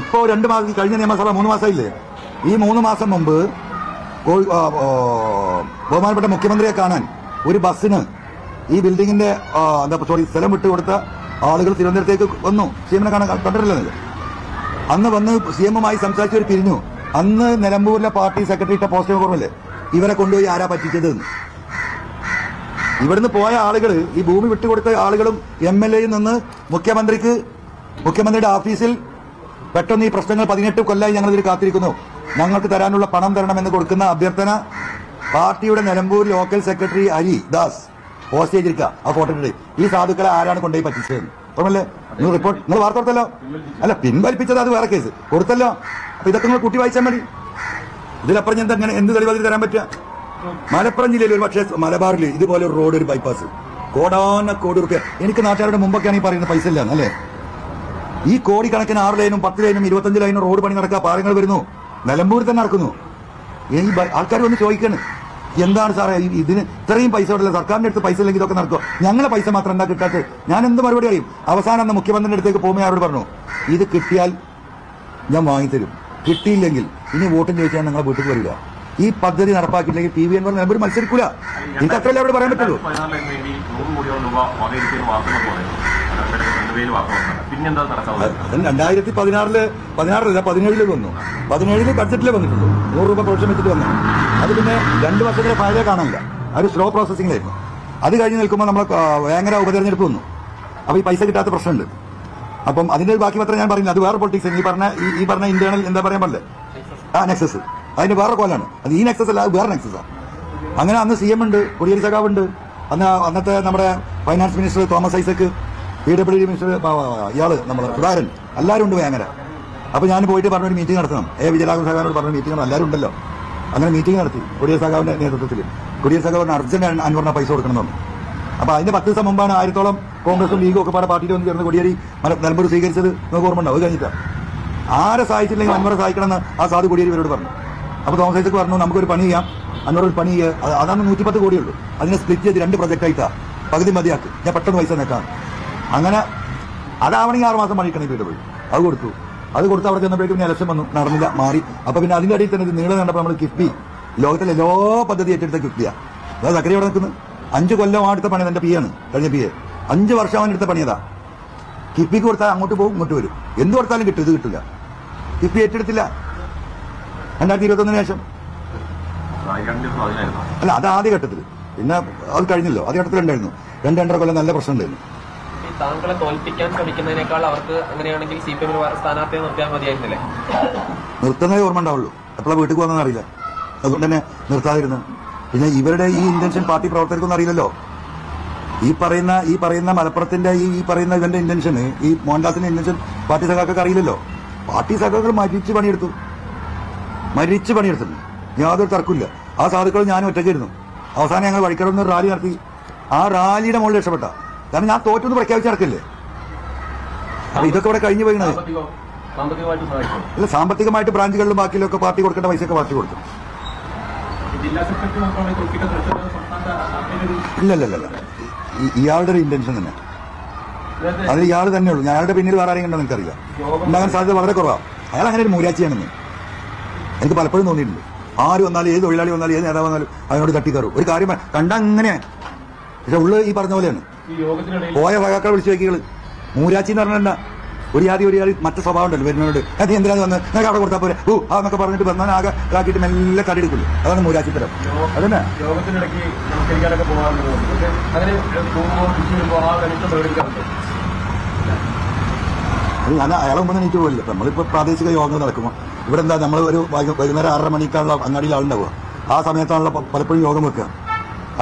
ഇപ്പോ 2 മാസം കഴിഞ്ഞ നിയമസഭ 3 മാസമില്ലേ? ഈ 3 മാസം മുമ്പ് ബഹുമാനപ്പെട്ട മുഖ്യമന്ത്രിയെ കാണാൻ ഒരു ബസ്സിന് ഈ ബിൽഡിങ്ങിന്റെ സ്ഥലം വിട്ടുകൊടുത്ത ആളുകൾ തിരുവനന്തപുരത്തേക്ക് വന്നു. CM-നെ കാണാൻ കണ്ടിട്ടില്ലെന്നല്ലേ? അന്ന് വന്ന് CM-മായി സംസാരിച്ചവർ പിരിഞ്ഞു. അന്ന് നിലമ്പൂരിലെ പാർട്ടി സെക്രട്ടറി ഇട്ട പോസ്റ്റ് ഓർമ്മല്ലേ? ഇവരെ കൊണ്ടുപോയി ആരാ പറ്റിച്ചത്? ഇവിടുന്ന് പോയ ആളുകൾ, ഈ ഭൂമി വിട്ടുകൊടുത്ത ആളുകളും MLA-യിൽ നിന്ന് മുഖ്യമന്ത്രിയുടെ ഓഫീസിൽ പെട്ടെന്ന് ഈ പ്രശ്നങ്ങൾ 18 കൊല്ലമായി ഞങ്ങൾ ഇതിൽ കാത്തിരിക്കുന്നു, ഞങ്ങൾക്ക് തരാനുള്ള പണം തരണമെന്ന് കൊടുക്കുന്ന അഭ്യർത്ഥന പാർട്ടിയുടെ നിലമ്പൂർ ലോക്കൽ സെക്രട്ടറി അരി ദാസ് പോസ്റ്റ് ചെയ്തിരിക്കുക. ആ ഫോട്ടോ ഇട്ട് ഈ സാധുക്കളെ ആരാണ് കൊണ്ടുപോയി പറ്റിച്ചത് ഓർമ്മല്ലേ? നിങ്ങൾ റിപ്പോർട്ട്, നിങ്ങൾ വാർത്ത കൊടുത്തല്ലോ. അല്ല, പിൻവലിപ്പിച്ചത് അത് വേറെ കേസ് കൊടുത്തല്ലോ. അപ്പൊ ഇതൊക്കെ നിങ്ങൾ കൂട്ടി വായിച്ചാൽ മതി. ഇതിലപ്പുറം എന്ത് തെളിവ് തരാൻ പറ്റുക? മലപ്പുറം ജില്ലയിൽ ഒരു പക്ഷേ മലബാറിൽ ഇതുപോലെ ഒരു റോഡ്, ഒരു ബൈപ്പാസ് കോടാനക്കോടി റുപ്യ. എനിക്ക് നാട്ടുകാരുടെ മുമ്പൊക്കെയാണ് ഈ പറയുന്ന പൈസ ഇല്ല അല്ലേ? ഈ കോടിക്കണക്കിന് 6 ലൈനും 10 ലൈനും 25 ലൈനും റോഡ് പണി നടക്കുക, പാലങ്ങൾ വരുന്നു, നിലമ്പൂരിൽ തന്നെ നടക്കുന്നു. ഈ ആൾക്കാർ വന്ന് ചോദിക്കാണ്, എന്താണ് സാറേ ഇതിന് ഇത്രയും പൈസ ഉണ്ടല്ലോ, സർക്കാരിന്റെ അടുത്ത് പൈസ ഇല്ലെങ്കിൽ ഇതൊക്കെ നടക്കും, ഞങ്ങളെ പൈസ മാത്രം എന്താ കിട്ടാത്തത്? ഞാൻ എന്ത് മറുപടി അറിയും? അവസാനം അന്ന് മുഖ്യമന്ത്രിയുടെ അടുത്തേക്ക് പോകുമ്പോൾ അവരോട് പറഞ്ഞു, ഇത് കിട്ടിയാൽ ഞാൻ വാങ്ങിത്തരും, കിട്ടിയില്ലെങ്കിൽ ഇനി വോട്ടും ചോദിച്ചാൽ നിങ്ങളെ വീട്ടിൽ വരില്ല. ഈ പദ്ധതി നടപ്പാക്കിയില്ലെങ്കിൽ PV Anwar നിലമ്പൂർ മത്സരിക്കൂല. എനിക്ക് അത്രയല്ലേ അവിടെ പറയാൻ പറ്റുള്ളൂ. 2016-17 വന്നു. 17 ബഡ്ജറ്റിലേ വന്നിട്ടുള്ളൂ. ₹100 പ്രൊവിഷൻ വെച്ചിട്ട് വന്നു. അത് പിന്നെ 2 വർഷത്തിലെ ഫയലേ കാണാനില്ല. ഒരു സ്ലോ പ്രോസസിംഗിലായിരുന്നു. അത് കഴിഞ്ഞ് നിൽക്കുമ്പോൾ നമ്മൾ വേങ്ങര ഉപതെരഞ്ഞെടുപ്പ് വന്നു. അപ്പൊ ഈ പൈസ കിട്ടാത്ത പ്രശ്നമുണ്ട്. അപ്പം അതിന്റെ ബാക്കി പത്രം ഞാൻ പറയുന്നത് അത് വേറെ പൊളിറ്റിക്സ്. ഈ പറഞ്ഞ ഇന്റേണൽ എന്താ പറയാൻ പറ്റില്ലേ, നെക്സസ്, അതിന് വേറെ കോലാണ്. അത് ഈ നെക്സസ് അല്ല, വേറെ നെക്സസാണ്. അങ്ങനെ അന്ന് CM ഉണ്ട്, കോടിയേരി സഖാവ് ഉണ്ട്, അന്നത്തെ നമ്മുടെ finance minister Thomas Isaac, PWD minister ഇയാള് നമ്മുടെ സുധാകരൻ, എല്ലാവരും ഉണ്ട് വേങ്ങര. അപ്പൊ ഞാൻ പോയിട്ട് പറഞ്ഞൊരു മീറ്റിംഗ് നടത്തണം. വിജയരാഘവൻ സഖാവിനോട് പറഞ്ഞ മീറ്റിംഗ് എല്ലാവരും ഉണ്ടല്ലോ. അങ്ങനെ മീറ്റിംഗ് നടത്തി കോടിയേരി സഖാവിന്റെ നേതൃത്വത്തിൽ. കോടിയേരി സഖാവിന് അർജന്റ് അൻവറിന് പൈസ കൊടുക്കണം എന്ന്. അപ്പൊ അതിന്റെ 10 ദിവസം മുമ്പാണ് 1000-ഓളം കോൺഗ്രസും ലീഗും ഒക്കെ പാടെ പാർട്ടിയിൽ വന്ന് ചേർന്ന് കോടിയേരി നിലമ്പൂർ സ്വീകരിച്ചത്. നമുക്ക് ഓർമ്മ ഉണ്ടാവും. അത് കഴിഞ്ഞിട്ടാണ് ആരെ സഹായിച്ചില്ലെങ്കിൽ അൻവറെ സഹായിക്കണമെന്ന് ആ സാധു കോടിയേരി ഇവരോട് പറഞ്ഞു. അപ്പൊ തോമസ് ഐസക് പറഞ്ഞു, നമുക്കൊരു പണി ചെയ്യാം, അൻവർ ഒരു പണി ചെയ്യുക. അതാണ് 110 കോടിയുള്ളൂ. അതിനെ സ്പ്ലിറ്റ് ചെയ്ത് 2 പ്രൊജക്റ്റായിട്ടാ പകുതി മതിയാക്ക്, ഞാൻ പെട്ടെന്ന് പൈസ നേക്കാം. അങ്ങനെ അതാവണമെങ്കിൽ 6 മാസം പണിയിക്കണം. പോയി അത് കൊടുത്തു. അവിടെ ചെന്നപ്പോഴേക്കും പിന്നെ ഇലക്ഷൻ വന്നു, നടന്നില്ല, മാറി. അപ്പൊ പിന്നെ അതിന്റെ അടിയിൽ തന്നെ നീളം കണ്ടപ്പോൾ നമ്മൾ കിഫ്ബി, ലോകത്തിലെ എല്ലാ പദ്ധതി ഏറ്റെടുത്ത കിഫ്ബിയാണ്. അതായത് സക്കരി അവിടെ നിൽക്കുന്നത് 5 കൊല്ലം അടുത്ത പണി എന്റെ PA ആണ്, കഴിഞ്ഞ PA 5 വർഷം അവൻ എടുത്ത പണിയതാ. കിഫ്ബിക്ക് കൊടുത്താൽ അങ്ങോട്ട് പോകും, ഇങ്ങോട്ട് വരും. എന്ത് കൊടുത്താലും കിട്ടും, ഇത് കിട്ടില്ല. കിഫ്ബി ഏറ്റെടുത്തില്ല 2021 ശേഷം. അല്ല, അത് ആദ്യ ഘട്ടത്തിൽ. പിന്നെ അത് കഴിഞ്ഞല്ലോ. ആദ്യ ഘട്ടത്തിലുണ്ടായിരുന്നു 2-2.5 കൊല്ലം നല്ല പ്രശ്നം ഉണ്ടായിരുന്നു. താങ്കളെ തോൽപ്പിക്കാൻ ശ്രമിക്കുന്നതിനേക്കാൾ അവർക്ക് അങ്ങനെയാണെങ്കിൽ CPM സ്ഥാനാർത്ഥിയെ നിർത്തിയാൽ മതിയായിരുന്നില്ലേ? നിർത്തുന്നതേ ഓർമ്മ ഉണ്ടാവുള്ളൂ. എപ്പോഴാണ് വീട്ടിൽ പോകുന്നതെന്ന് അറിയില്ല. അതുകൊണ്ട് തന്നെ നിർത്താതിരുന്നു. പിന്നെ ഇവരുടെ ഈ ഇന്റൻഷൻ പാർട്ടി പ്രവർത്തകർക്കൊന്നും അറിയില്ലല്ലോ. ഈ പറയുന്ന മലപ്പുറത്തിന്റെ ഈ പറയുന്ന ഇവന്റെ ഇന്റൻഷൻ, ഈ മോഹൻദാസിന്റെ ഇന്റൻഷൻ പാർട്ടി സഖാക്കൾക്ക് അറിയില്ലല്ലോ. പാർട്ടി സഖാക്കൾ മരിച്ചു പണിയെടുത്തിട്ടുണ്ട്, യാതൊരു തർക്കമില്ല. ആ സാധുക്കൾ ഞാനും ഒറ്റയ്ക്കായിരുന്നു. അവസാനം ഞങ്ങൾ വഴിക്കടന്ന് ഒരു റാലി നടത്തി. ആ റാലിയുടെ മുകളിൽ രക്ഷപ്പെട്ട. കാരണം ഞാൻ തോറ്റൊന്ന് പ്രഖ്യാപിച്ച് നടക്കില്ലേ. അപ്പൊ ഇതൊക്കെ ഇവിടെ കഴിഞ്ഞു പോയിരുന്നത്. അല്ല, സാമ്പത്തികമായിട്ട് ബ്രാഞ്ചുകളിലും ബാക്കിയിലൊക്കെ പാർട്ടി കൊടുക്കേണ്ട പൈസയൊക്കെ പാർട്ടി കൊടുത്തു. ഇല്ല, ഇയാളുടെ ഒരു ഇന്റൻഷൻ തന്നെ. അത് ഇയാൾ തന്നെയുള്ളൂ. അയാളുടെ പിന്നിൽ വേറെ ആരെങ്കിലും ഉണ്ടോ എനിക്കറിയാം. ഉണ്ടാകാൻ സാധ്യത വളരെ കുറവാണ്. അയാൾ അങ്ങനെ ഒരു മൂലാച്ചിയാണെന്ന് എനിക്ക് പലപ്പോഴും തോന്നിയിട്ടുണ്ട്. ആര് വന്നാലും, ഏത് തൊഴിലാളി വന്നാലും, ഏത് നേതാവ് വന്നാലും അതിനോട് തട്ടിക്കയറും. ഒരു കാര്യം കണ്ട അങ്ങനെ. പക്ഷെ ഉള്ളു ഈ പറഞ്ഞ പോലെയാണ്. പോയ സഖാക്കളെ വിളിച്ചു വയ്ക്കുകൾ മൂരാച്ചി എന്ന് പറഞ്ഞാൽ ഒരു ജാതി മറ്റു സ്വഭാവം ഉണ്ടല്ലോ വരുന്നവരോട് അത് എന്തിനാന്ന് വന്ന് നിങ്ങൾക്ക് അവിടെ കൊടുത്താൽ പോലെ എന്നൊക്കെ പറഞ്ഞിട്ട് വന്നാൽ ആകെ ആക്കിയിട്ട് മെല്ലെ കടിയെടുക്കുള്ളൂ. അതാണ് മൂരാച്ചിത്തരം. അതന്നെ യോഗത്തിനിടയ്ക്ക് നമസ്കരിക്കാനൊക്കെ പോകാറുണ്ട്. പക്ഷേ അങ്ങനെ പോകുമ്പോൾ തിരിച്ചു വരുമ്പോൾ ആ കണിഷ്ടം പ്രകടിപ്പിക്കാറുണ്ട്. അത് ഞാൻ അയാളെ മുമ്പ് എണീറ്റ് പോകില്ല. നമ്മളിപ്പോൾ പ്രാദേശിക യോഗങ്ങൾ നടക്കുമ്പോൾ ഇവിടെ എന്താ നമ്മൾ ഒരു വൈകുന്നേരം 6:30 മണിക്കാണുള്ള അങ്ങാടിയിൽ ആളുണ്ടാവുക. ആ സമയത്താണല്ലോ പലപ്പോഴും യോഗം വെക്കുക.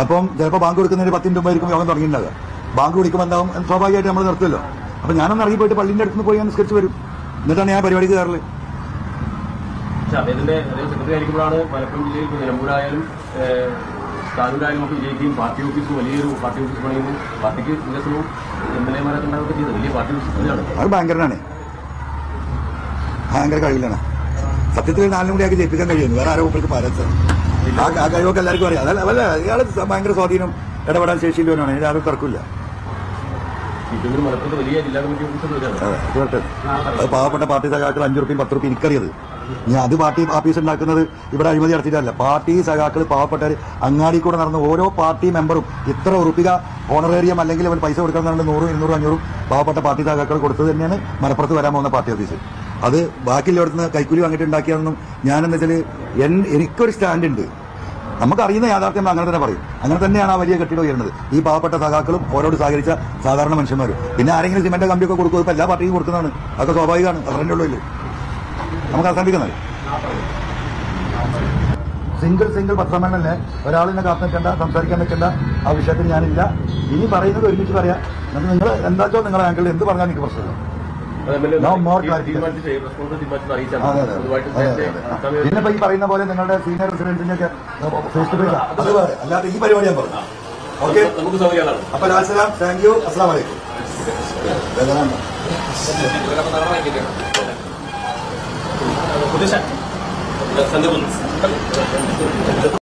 അപ്പം ചിലപ്പോൾ ബാങ്ക് കൊടുക്കുന്നതിന് 10 മിനിറ്റ് മുമ്പായിരിക്കും യോഗം തുടങ്ങിയിട്ടുണ്ടാവുക. ബാങ്ക് കുടിക്കുമ്പോൾ എന്താവും സ്വാഭാവികമായിട്ട് നമ്മൾ നിർത്തുമല്ലോ. അപ്പം ഞാനൊന്ന് ഇറങ്ങി പോയിട്ട് പള്ളിൻ്റെ അടുത്ത് നിന്ന് പോയി ഞാൻ നിസ്കരിച്ച് വരും. എന്നിട്ടാണ് ഞാൻ പരിപാടിക്ക് കയറല്. അദ്ദേഹം സെക്രട്ടറി ആയിരിക്കുമ്പോഴാണ് മലപ്പുറം ജില്ലയിൽ നിലമ്പൂരായാലും താലൂരായാലും ഒക്കെ വിജയിക്കുകയും പാർട്ടി ഓഫീസ് വലിയൊരു പാർട്ടി ഓഫീസ് പണിയുന്നു, പാർട്ടിക്ക് വികസനവും MLA-മാരൊക്കെ ഉണ്ടാവുകയൊക്കെ ചെയ്തത് വലിയ പാർട്ടി ഓഫീസാണ്. അത് ഭയങ്കരനാണ്, ഭയങ്കര കഴിവിലാണ്. സത്യത്തിൽ 4 കൂടിയാക്കി ജയിപ്പിക്കാൻ കഴിയുന്നു. വേറെ ആരോ മുമ്പിലേക്ക് പാരാത്ത ആ കഴിവൊക്കെ എല്ലാവർക്കും അറിയാം. അതല്ല ഇയാൾ ഭയങ്കര സ്വാധീനം ഇടപെടാൻ ശേഷിയില്ലോനാണ്. ഇതിൽ ആരും തർക്കമില്ല. മലപ്പുറത്ത് വലിയ ജില്ലാ കമ്മിറ്റി ഓഫീസ് അത് പാവപ്പെട്ട പാർട്ടി സഖാക്കൾ 5 റുപ്യയും 10 റുപ്യയും എനിക്കറിയത്. ഞാൻ അത് പാർട്ടി ഓഫീസ് ഉണ്ടാക്കുന്നത് ഇവിടെ അഴിമതി നടത്തിയിട്ടല്ല. പാർട്ടി സഖാക്കൾ പാവപ്പെട്ടവർ അങ്ങാടി കൂടെ നടന്ന ഓരോ പാർട്ടി മെമ്പറും ഇത്ര ഉറുപ്പിക ഓണറേറിയം അല്ലെങ്കിൽ അവർ പൈസ കൊടുക്കാൻ 100, 200, 500 പാവപ്പെട്ട പാർട്ടി സഖാക്കൾ കൊടുത്തത് തന്നെയാണ് മലപ്പുറത്ത് വരാൻ പോകുന്ന പാർട്ടി ഓഫീസ്. അത് ബാക്കിയുള്ളവിടുന്ന് കൈക്കൂലി വാങ്ങിയിട്ട് ഉണ്ടാക്കിയതൊന്നും ഞാനെന്ന് വെച്ചാൽ എനിക്കൊരു സ്റ്റാൻഡ് ഉണ്ട്. നമുക്കറിയുന്ന യാഥാർത്ഥ്യം അങ്ങനെ തന്നെ പറയും. അങ്ങനെ തന്നെയാണ് ആ വലിയ കെട്ടിടം ഉയരുന്നത്. ഈ പാവപ്പെട്ട സഖാക്കളും അവരോട് സഹകരിച്ച സാധാരണ മനുഷ്യന്മാരും. പിന്നെ ആരെങ്കിലും സിമെന്റ് കമ്പിയൊക്കെ കൊടുക്കും. ഇപ്പം എല്ലാ പാർട്ടിയും കൊടുക്കുന്നതാണ്. അതൊക്കെ സ്വാഭാവികമാണ്. അതിൻ്റെ ഉള്ളൂ നമുക്ക് അവസാനിപ്പിക്കുന്നത്. സിംഗിൾ പത്രസമ്മേളനല്ലേ, ഒരാളിനെ കാത്തു നിൽക്കേണ്ട, സംസാരിക്കാൻ നിൽക്കേണ്ട ആ വിഷയത്തിൽ ഞാനില്ല. ഇനി പറയുന്നത് ഒരുമിച്ച് പറയാം. നിങ്ങൾ എന്താച്ചോ നിങ്ങളെ ആംഗിളിൽ എന്ത് പറഞ്ഞാൽ എനിക്ക് പ്രശ്നമില്ല. പിന്നെ ഇപ്പൊ ഈ പറയുന്ന പോലെ നിങ്ങളുടെ സീനിയർ പ്രസിഡന്റിന്റെ ഒക്കെ ഫേസ് ടു ഫേസ് അത് വേറെ, അല്ലാതെ ഈ പരിപാടി ഞാൻ പറഞ്ഞു. ഓക്കെ, അപ്പൊ രാജസലാം, താങ്ക് യു, അസ്സലാമു അലൈക്കും.